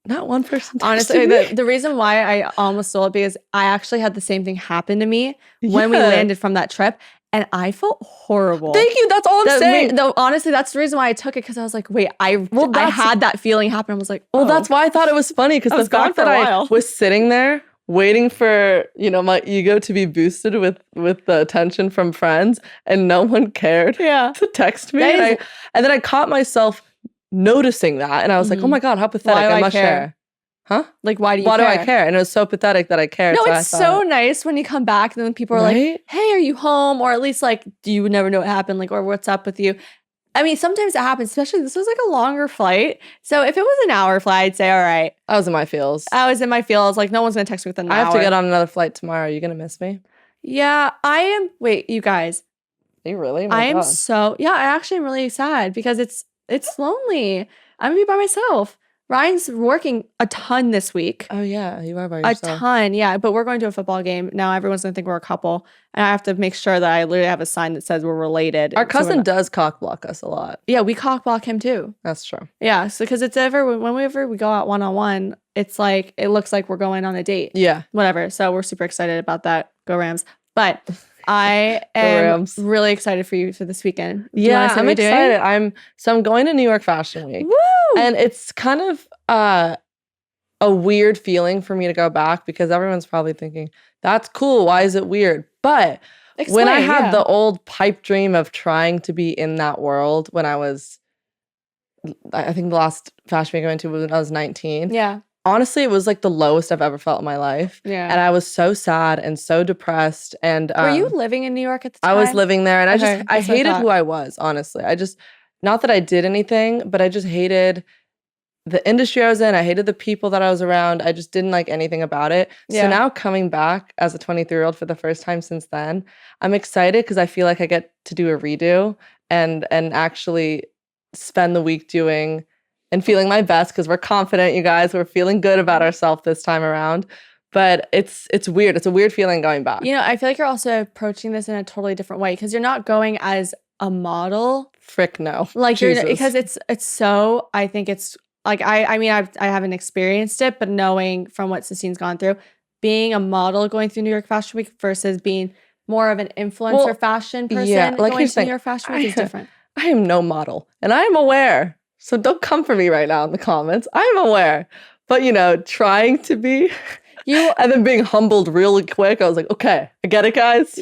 not one person. Honestly, the reason why I almost stole it because I actually had the same thing happen to me when we landed from that trip. And I felt horrible. Thank you. That's all I'm saying. Honestly, that's the reason why I took it because I was like, wait, I had that feeling happen. I was like, well, that's why I thought it was funny because the fact that I was sitting there waiting for my ego to be boosted with the attention from friends, and no one cared to text me, and then I caught myself noticing that, and I was like, oh my God, how pathetic! I must share. Huh? Like, why do I care? And it was so pathetic that I cared. No, it's so nice when you come back and then people are like, hey, are you home? Or at least like, do you never know what happened? Like, or what's up with you? I mean, sometimes it happens, especially this was like a longer flight. So if it was an hour flight, I'd say, all right. I was in my feels. Like, no one's going to text me within an hour. I have to get on another flight tomorrow. Are you going to miss me? Yeah, I am. Wait, you guys. Are you really? I am so, I actually am really sad because it's lonely. I'm going to be by myself. Ryan's working a ton this week. Oh, yeah. You are by yourself. A ton, yeah. But we're going to a football game. Now everyone's going to think we're a couple. And I have to make sure that I literally have a sign that says we're related. Our cousin does cock block us a lot. Yeah, we cock block him too. That's true. Yeah, so because it's whenever we go out one-on-one, it's like, it looks like we're going on a date. Yeah. Whatever. So we're super excited about that. Go Rams. But I am really excited for you for this weekend. Yeah, I'm excited. I'm going to New York Fashion Week. Woo! And it's kind of a weird feeling for me to go back because everyone's probably thinking, that's cool. Why is it weird? But when I had the old pipe dream of trying to be in that world when I think the last fashion week I went to was when I was 19. Yeah. Honestly, it was like the lowest I've ever felt in my life. Yeah. And I was so sad and so depressed. And were you living in New York at the time? I was living there, and I hated who I was, honestly. Not that I did anything, but I just hated the industry I was in. I hated the people that I was around. I just didn't like anything about it. Yeah. So now coming back as a 23-year-old for the first time since then, I'm excited because I feel like I get to do a redo and actually spend the week doing and feeling my best because we're confident, you guys. We're feeling good about ourselves this time around. But it's weird. It's a weird feeling going back. You know, I feel like you're also approaching this in a totally different way because you're not going as a model. Frick no. Like you're because it's so, I think it's like I mean I haven't experienced it, but knowing from what Sistine's gone through, being a model going through New York Fashion Week versus being more of an influencer fashion person going to New York Fashion Week is different. I am no model, and I am aware. So don't come for me right now in the comments. I'm aware. But, you know, trying to be and then being humbled really quick. I was like, okay, I get it, guys.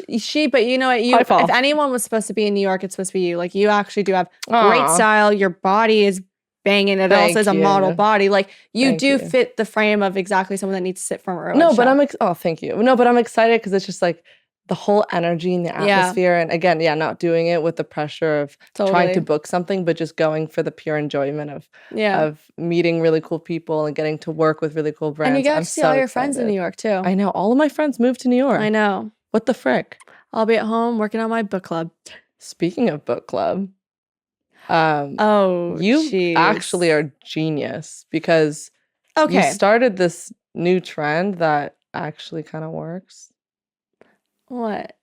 But you know what? If anyone was supposed to be in New York, it's supposed to be you. Like, you actually do have great style. Your body is banging. It also is a model body. Like, you do fit the frame of exactly someone that needs to sit from her own show. Thank you. No, but I'm excited because it's just like, the whole energy in the atmosphere. And again, not doing it with the pressure of trying to book something, but just going for the pure enjoyment of meeting really cool people and getting to work with really cool brands. And you get to see all your friends in New York too. I know. All of my friends moved to New York. I know. What the frick? I'll be at home working on my book club. Speaking of book club, you actually are genius because you started this new trend that actually kind of works. What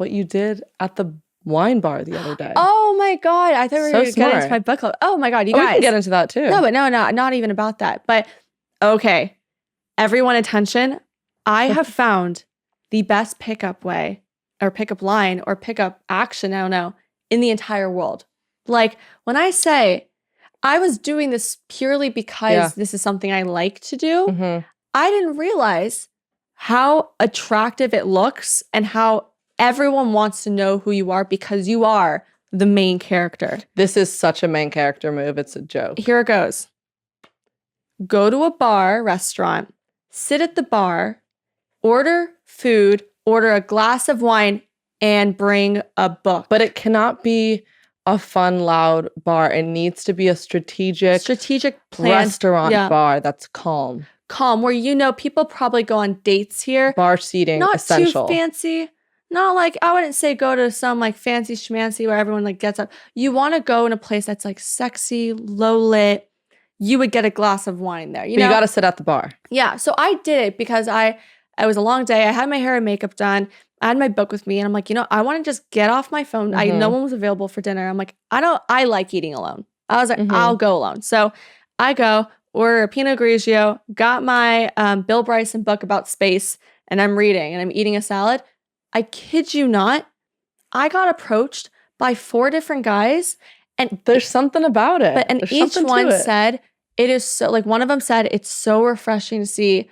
you did at the wine bar the other day. Oh my God. I thought we were going to get into my book club. Oh my God, you guys. We can get into that too. No, but not even about that. But okay, everyone attention. I have found the best pickup way or pickup line or pickup action, I don't know, in the entire world. Like when I say I was doing this purely because this is something I like to do, I didn't realize how attractive it looks and how everyone wants to know who you are because you are the main character. This is such a main character move. It's a joke. Here it goes. Go to a restaurant, sit at the bar, order food, order a glass of wine, and bring a book. But it cannot be a fun, loud bar. It needs to be a strategic restaurant bar that's calm, where people probably go on dates here. Bar seating, not essential. Too fancy. Not like, I wouldn't say go to some like fancy schmancy where everyone like gets up. You want to go in a place that's like sexy, low lit. You would get a glass of wine there. You know? You got to sit at the bar. Yeah. So I did it because it was a long day. I had my hair and makeup done. I had my book with me and I'm like, I want to just get off my phone. No one was available for dinner. I'm like, I like eating alone. I was like, I'll go alone. So I go, order a Pinot Grigio, got my Bill Bryson book about space, and I'm reading and I'm eating a salad. I kid you not, I got approached by 4 different guys, and there's something about it. And each one said it is so, like one of them said it's so refreshing to see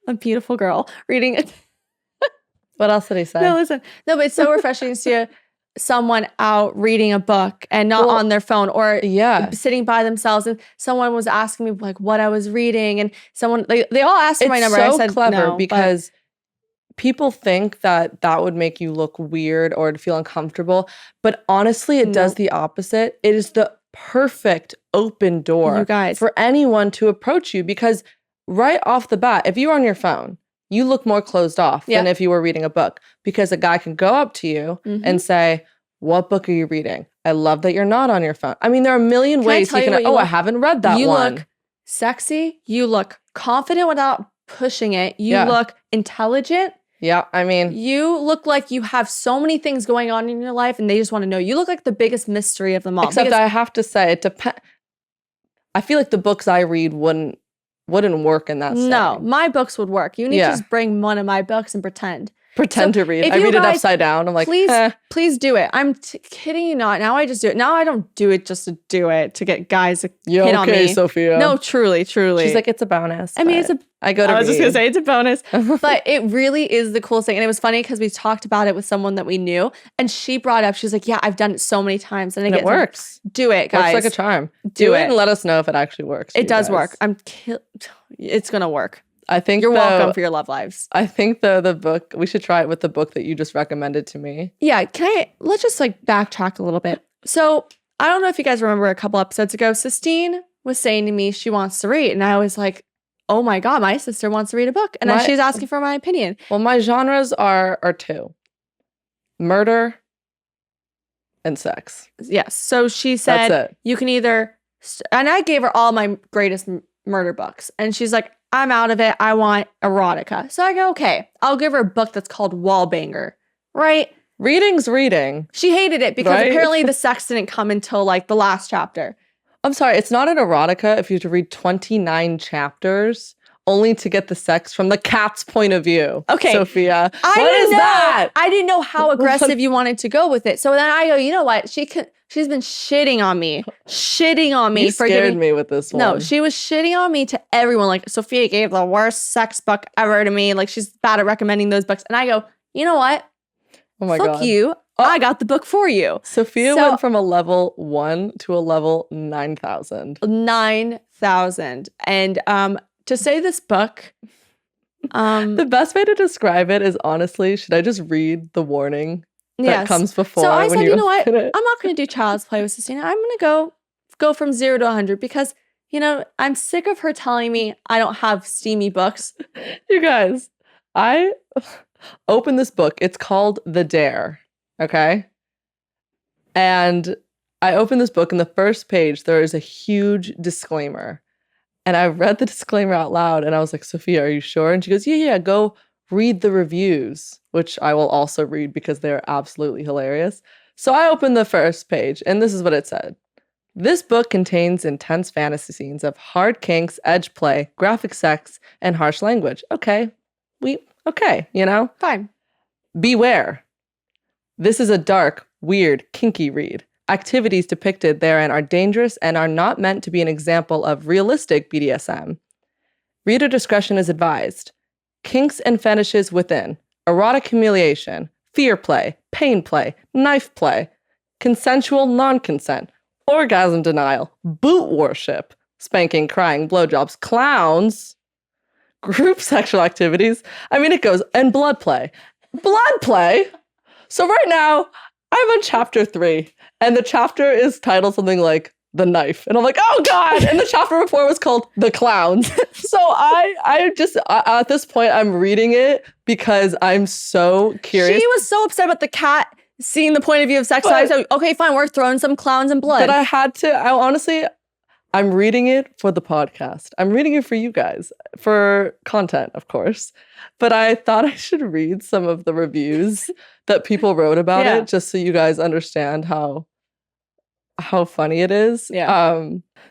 a beautiful girl reading it. What else did he say? No, but it's so refreshing to see someone out reading a book and not on their phone or sitting by themselves. And someone was asking me like what I was reading, and someone they all asked for my number. It's so I said clever no, because people think that would make you look weird or to feel uncomfortable, but honestly, it does the opposite. It is the perfect open door, you guys, for anyone to approach you because right off the bat, if you're on your phone, you look more closed off than if you were reading a book because a guy can go up to you and say, what book are you reading? I love that you're not on your phone. I mean, there are a million ways you can, I haven't read that one. You look sexy. You look confident without pushing it. You look intelligent. Yeah, I mean. You look like you have so many things going on in your life and they just want to know. You look like the biggest mystery of them all. Except I have to say, it depends. I feel like the books I read wouldn't work in that setting. No, my books would work. You need to just bring one of my books and pretend. To read. I read it upside down. I'm like, please do it. I'm kidding you not. Now I just do it. Now I don't do it just to do it, to get guys to hit on me. Sophia? No, truly. She's like, it's a bonus. I mean, I was just going to say it's a bonus. But it really is the coolest thing. And it was funny because we talked about it with someone that we knew. And she brought up, she's like, yeah, I've done it so many times. And it works. Do it, guys. Works like a charm. Do it and let us know if it actually works. It does work. It's going to work. I think you're welcome for your love lives. I think the book, we should try it with the book that you just recommended to me. Yeah. Let's just like backtrack a little bit. So I don't know if you guys remember a couple episodes ago, Sistine was saying to me she wants to read. And I was like, oh my God, my sister wants to read a book. And then she's asking for my opinion. Well, my genres are two. Murder and sex. Yes. So she said, you can either, and I gave her all my greatest murder books. And she's like, I'm out of it. I want erotica. So I go, okay, I'll give her a book that's called Wallbanger, right? Reading's reading. She hated it because apparently the sex didn't come until like the last chapter. I'm sorry, it's not an erotica if you have to read 29 chapters only to get the sex from the cat's point of view. Okay. Sophia, what is that? I didn't know how aggressive you wanted to go with it. So then I go, you know what? She's been shitting on me. You scared me with this one. No, she was shitting on me to everyone. Like, Sophia gave the worst sex book ever to me. Like, she's bad at recommending those books. And I go, you know what? Oh my God. Fuck you. I got the book for you. Sophia went from a level 1 to a level 9,000. 9,000. And to say this book... the best way to describe it is honestly, should I just read the warning that comes before? So I said, you know what? I'm not going to do child's play with Sistine. I'm going to go from 0 to 100 because, you know, I'm sick of her telling me I don't have steamy books. You guys, I opened this book. It's called The Dare. Okay. And I opened this book, and the first page, there is a huge disclaimer. And I read the disclaimer out loud, and I was like, Sophia, are you sure? And she goes, yeah, go read the reviews, which I will also read because they're absolutely hilarious. So I opened the first page, and this is what it said. This book contains intense fantasy scenes of hard kinks, edge play, graphic sex, and harsh language. Okay, you know? Fine. Beware. This is a dark, weird, kinky read. Activities depicted therein are dangerous and are not meant to be an example of realistic BDSM. Reader discretion is advised. Kinks and fetishes within. Erotic humiliation. Fear play. Pain play. Knife play. Consensual non-consent. Orgasm denial. Boot worship. Spanking, crying, blowjobs. Clowns. Group sexual activities. I mean, it goes. And blood play. Blood play? So right now, I'm on chapter 3, and the chapter is titled something like The Knife. And I'm like, oh God. And the chapter before was called The Clowns. So I just, at this point, I'm reading it because I'm so curious. She was so upset about the cat seeing the point of view of sex. So I said, okay, fine, we're throwing some clowns and blood. But I'm reading it for the podcast. I'm reading it for you guys, for content, of course. But I thought I should read some of the reviews that people wrote about it, just so you guys understand how funny it is. Yeah.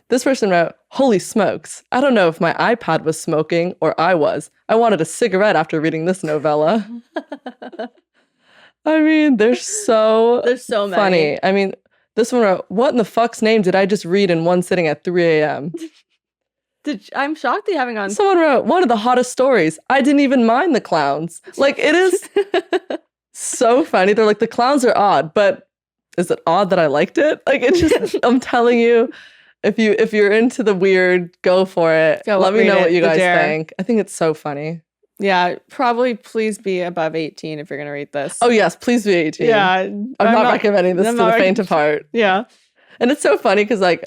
This person wrote, holy smokes. I don't know if my iPad was smoking or I was. I wanted a cigarette after reading this novella. I mean, they're so funny. Many. I mean, this one wrote, what in the fuck's name did I just read in one sitting at 3 a.m.? I'm shocked that you haven't gone. Someone wrote, one of the hottest stories. I didn't even mind the clowns. Like, it is so funny. They're like, the clowns are odd, but is it odd that I liked it? Like, it's just, I'm telling you, if you're into the weird, go for it. Let me know what you guys think. I think it's so funny. Yeah, probably please be above 18 if you're going to read this. Oh, yes, please be 18. Yeah. I'm not recommending this to the faint of heart. Yeah. And it's so funny because, like,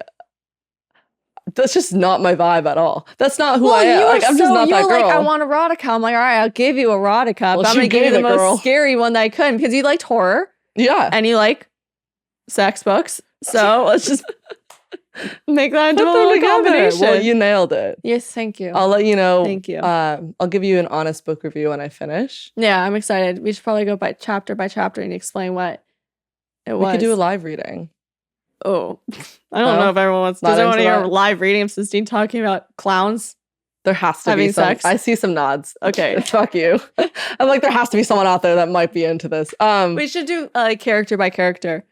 that's just not my vibe at all. That's not who I am. Like, I'm just not that girl. Like, I want erotica. I'm like, all right, I'll give you erotica, but I'm going to give you the most scary one that I could because you liked horror. Yeah. And you like sex books. So let's just make that into a little combination. Well, you nailed it. Yes, thank you. I'll let you know. Thank you. I'll give you an honest book review when I finish. Yeah, I'm excited. We should probably go by chapter and explain what it was. We could do a live reading. Oh, I don't know if everyone wants. Does anyone want to hear a live reading of Sistine talking about clowns? There has to be some. Sex? I see some nods. Okay. Fuck you. I'm like, there has to be someone out there that might be into this. We should do character by character,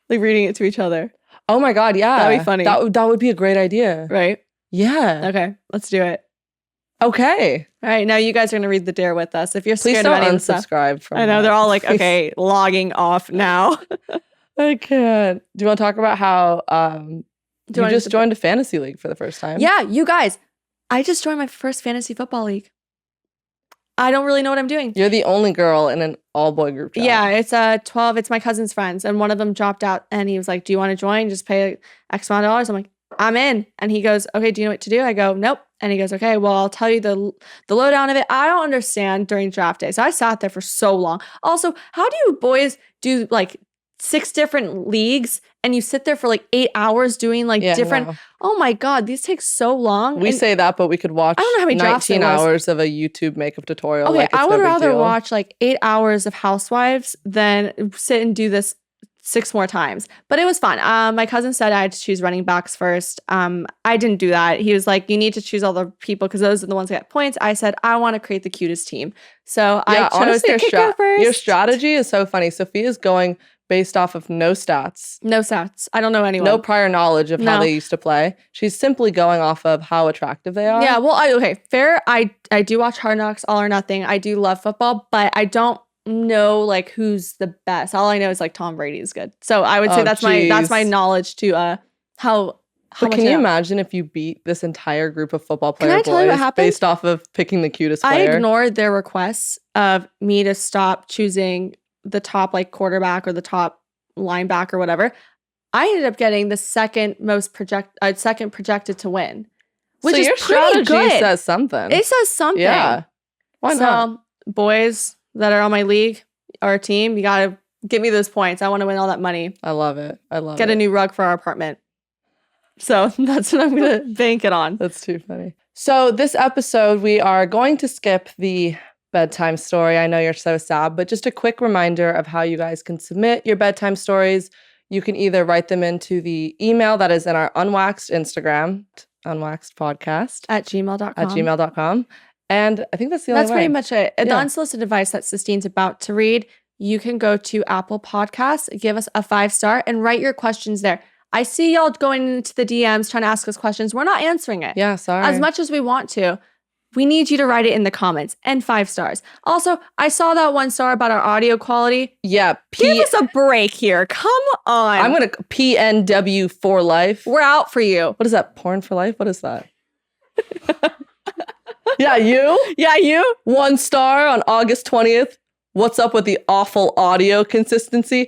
like reading it to each other. Oh my God, yeah. That'd be funny. That would be a great idea. Right? Yeah. Okay, let's do it. Okay. All right, now you guys are going to read the dare with us. If you're scared of any of stuff. From I know, they're all like, okay, logging off now. I can't. Do you want to talk about how you just joined a fantasy league for the first time? Yeah, you guys. I just joined my first fantasy football league. I don't really know what I'm doing. You're the only girl in an all-boy group chat. Yeah, it's 12. It's my cousin's friends. And one of them dropped out and he was like, do you want to join? Just pay X amount of dollars. I'm like, I'm in. And he goes, okay, do you know what to do? I go, nope. And he goes, okay, well, I'll tell you the lowdown of it. I don't understand during draft day. So I sat there for so long. Also, how do you boys do like 6 different leagues and you sit there for like 8 hours doing like different. No. Oh my God, these take so long. We say that, but we could watch, I don't know how many 19 hours of a YouTube makeup tutorial. Okay, like I would rather watch like 8 hours of Housewives than sit and do this 6 more times. But it was fun. My cousin said I had to choose running backs first. I didn't do that. He was like, you need to choose all the people because those are the ones that get points. I said, I want to create the cutest team. So I chose the kicker first. Your strategy is so funny. Sophia's going based off of no stats. No stats. I don't know anyone. No prior knowledge of how they used to play. She's simply going off of how attractive they are. Yeah, well, fair. I do watch Hard Knocks, All or Nothing. I do love football, but I don't know like who's the best. All I know is like Tom Brady is good. So I would say that's my knowledge to how But can you imagine if you beat this entire group of football player boys based off of picking the cutest player? I ignored their requests of me to stop choosing the top like quarterback or the top linebacker or whatever. I ended up getting the second projected to win, which is your pretty good. Says something. It says something. Yeah. Why not? So boys that are on my league or team, you gotta give me those points. I want to win all that money. I love it. Get a new rug for our apartment. So that's what I'm gonna bank it on. That's too funny. So this episode, we are going to skip the bedtime story. I know you're so sad, but just a quick reminder of how you guys can submit your bedtime stories. You can either write them into the email that is in our Unwaxed Instagram, Unwaxed Podcast at gmail.com. And I think that's the only way. That's pretty much it. The unsolicited advice that Sistine's about to read, you can go to Apple Podcasts, give us a 5-star, and write your questions there. I see y'all going into the DMs trying to ask us questions. We're not answering it. Yeah, sorry. As much as we want to. We need you to write it in the comments and 5 stars. Also, I saw that 1 star about our audio quality. Yeah. Give us a break here. Come on. I'm going to PNW for life. We're out for you. What is that? Porn for life? What is that? Yeah, you? Yeah, you? 1 star on August 20th. What's up with the awful audio consistency?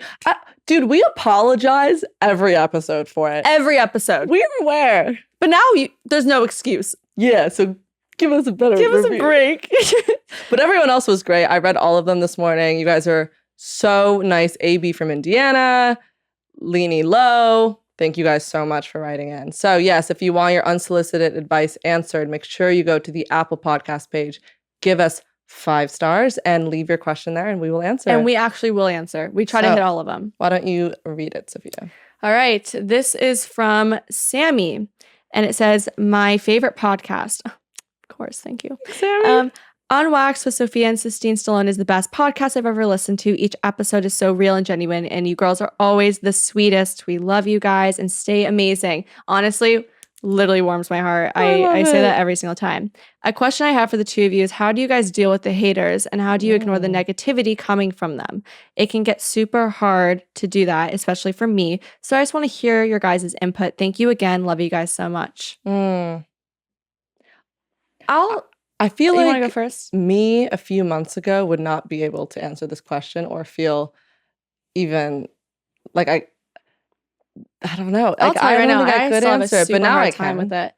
Dude, we apologize every episode for it. Every episode. We're aware. But now there's no excuse. Yeah, so give us a better review. Give us a break. But everyone else was great. I read all of them this morning. You guys are so nice. AB from Indiana, Leanie Low. Thank you guys so much for writing in. So yes, if you want your unsolicited advice answered, make sure you go to the Apple Podcast page, give us 5 stars, and leave your question there, and we will answer. And we actually will answer. We try to hit all of them. Why don't you read it, Sophia? All right. This is from Sammy, and it says, my favorite podcast. Of course, thank you. Sammy. Unwaxed with Sophia and Sistine Stallone is the best podcast I've ever listened to. Each episode is so real and genuine, and you girls are always the sweetest. We love you guys, and stay amazing. Honestly, literally warms my heart. I say that every single time. A question I have for the two of you is, how do you guys deal with the haters, and how do you ignore the negativity coming from them? It can get super hard to do that, especially for me. So I just want to hear your guys' input. Thank you again. Love you guys so much. I feel like you want to go first? Me a few months ago would not be able to answer this question or feel even like I don't know. I'll tell you right now, I could answer it, but now I can. With it.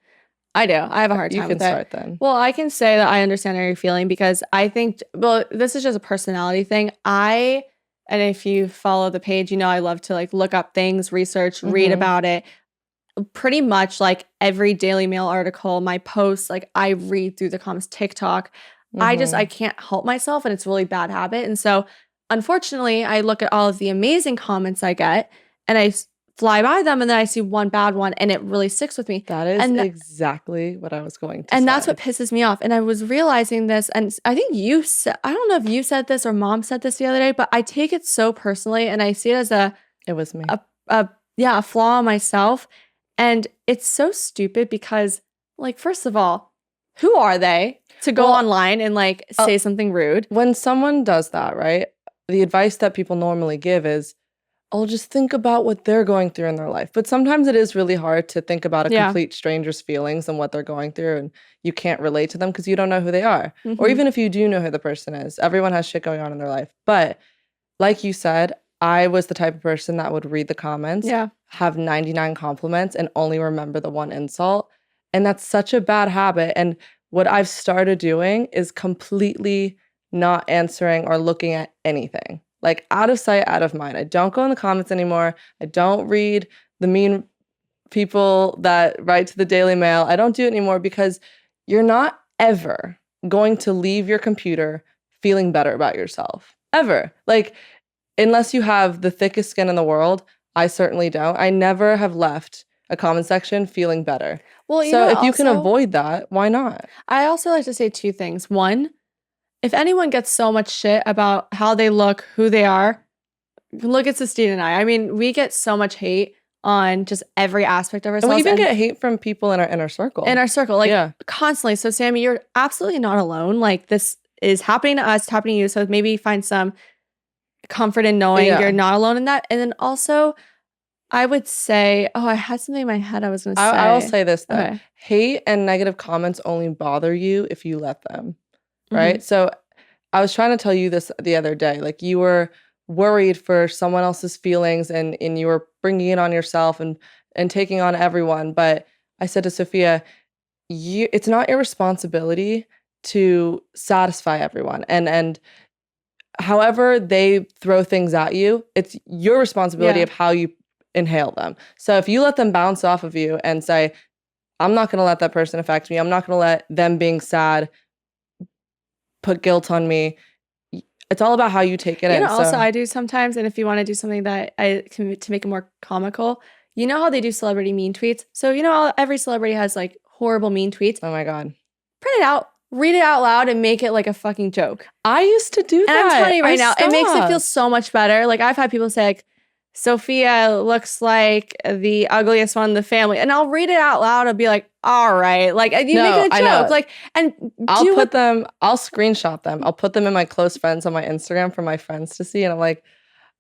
I do. I have a hard time with it. You can start then. Well, I can say that I understand how you're feeling because I think, well, this is just a personality thing. I And if you follow the page, you know I love to like look up things, research, read about it. Pretty much like every Daily Mail article, my posts, like I read through the comments, TikTok. I can't help myself, and it's a really bad habit. And so unfortunately, I look at all of the amazing comments I get and I fly by them, and then I see one bad one and it really sticks with me. That is exactly what I was going to say. And that's what pisses me off. And I was realizing this, and I think you said, I don't know if you said this or mom said this the other day, but I take it so personally and I see it as it was me. A flaw in myself. And it's so stupid because, like, first of all, who are they to go online and like say something rude? When someone does that, right? The advice that people normally give is, oh, just think about what they're going through in their life. But sometimes it is really hard to think about a complete stranger's feelings and what they're going through, and you can't relate to them because you don't know who they are. Or even if you do know who the person is, everyone has shit going on in their life. But like you said, I was the type of person that would read the comments, have 99 compliments, and only remember the one insult. And that's such a bad habit. And what I've started doing is completely not answering or looking at anything. Like out of sight, out of mind. I don't go in the comments anymore. I don't read the mean people that write to the Daily Mail. I don't do it anymore because you're not ever going to leave your computer feeling better about yourself. Ever. Like, unless you have the thickest skin in the world, I certainly don't. I never have left a comment section feeling better. Well, so if you can avoid that, why not? I also like to say two things. One, if anyone gets so much shit about how they look, who they are, look at Sistine and I. I mean, we get so much hate on just every aspect of ourselves. And we even get hate from people in our inner circle. Like constantly. So Sammy, you're absolutely not alone. Like this is happening to us, it's happening to you. So maybe find some comfort in knowing you're not alone in that. And then also, I would say, I had something in my head I was going to say. I will say this though. Okay. Hate and negative comments only bother you if you let them, right? So I was trying to tell you this the other day. Like you were worried for someone else's feelings and you were bringing it on yourself and taking on everyone. But I said to Sophia, it's not your responsibility to satisfy everyone. And however they throw things at you, it's your responsibility of how you inhale them. So if you let them bounce off of you and say, I'm not going to let that person affect me, I'm not going to let them being sad put guilt on me. It's all about how you take it in. You know, also I do sometimes, and if you want to do something that I can to make it more comical, you know how they do celebrity mean tweets? So you know every celebrity has like horrible mean tweets. Oh my God. Print it out. Read it out loud and make it like a fucking joke. I used to do that. And I'm telling you right now, it makes it feel so much better. Like I've had people say like, Sophia looks like the ugliest one in the family. And I'll read it out loud. I'll be like, all right. Like you make it a joke. Like, and I'll screenshot them. I'll put them in my close friends on my Instagram for my friends to see. And I'm like,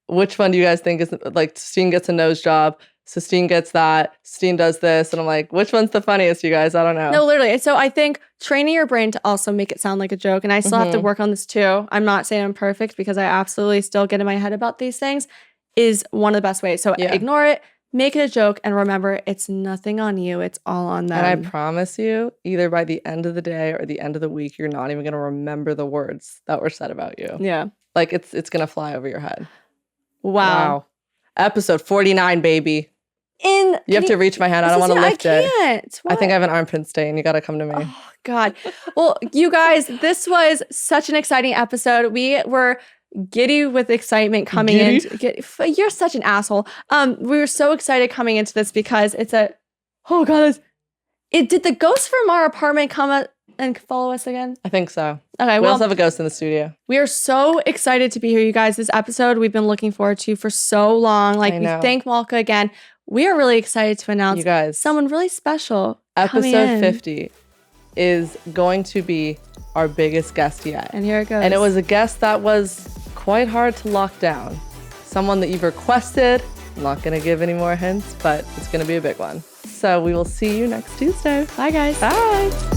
which one do you guys think is like Sistine gets a nose job? Sistine gets that. Sistine does this. And I'm like, which one's the funniest, you guys? I don't know. No, literally. So I think training your brain to also make it sound like a joke. And I still have to work on this too. I'm not saying I'm perfect because I absolutely still get in my head about these things is one of the best ways. So ignore it, make it a joke, and remember, it's nothing on you. It's all on them. And I promise you, either by the end of the day or the end of the week, you're not even going to remember the words that were said about you. Yeah. Like it's going to fly over your head. Wow. Episode 49, baby. You have to reach my hand. I don't want to lift it. I can't. I think I have an armpit stain. You got to come to me. Oh, God. Well, you guys, this was such an exciting episode. We were giddy with excitement coming in. You're such an asshole. We were so excited coming into this because it's did the ghost from our apartment come and follow us again? I think so. Okay, we also have a ghost in the studio. We are so excited to be here, you guys. This episode we've been looking forward to for so long. Like, we thank Malka again. We are really excited to announce you guys someone really special. Episode 50 is going to be our biggest guest yet. And here it goes. And it was a guest that was quite hard to lock down. Someone that you've requested. I'm not going to give any more hints, but it's going to be a big one. So we will see you next Tuesday. Bye, guys. Bye.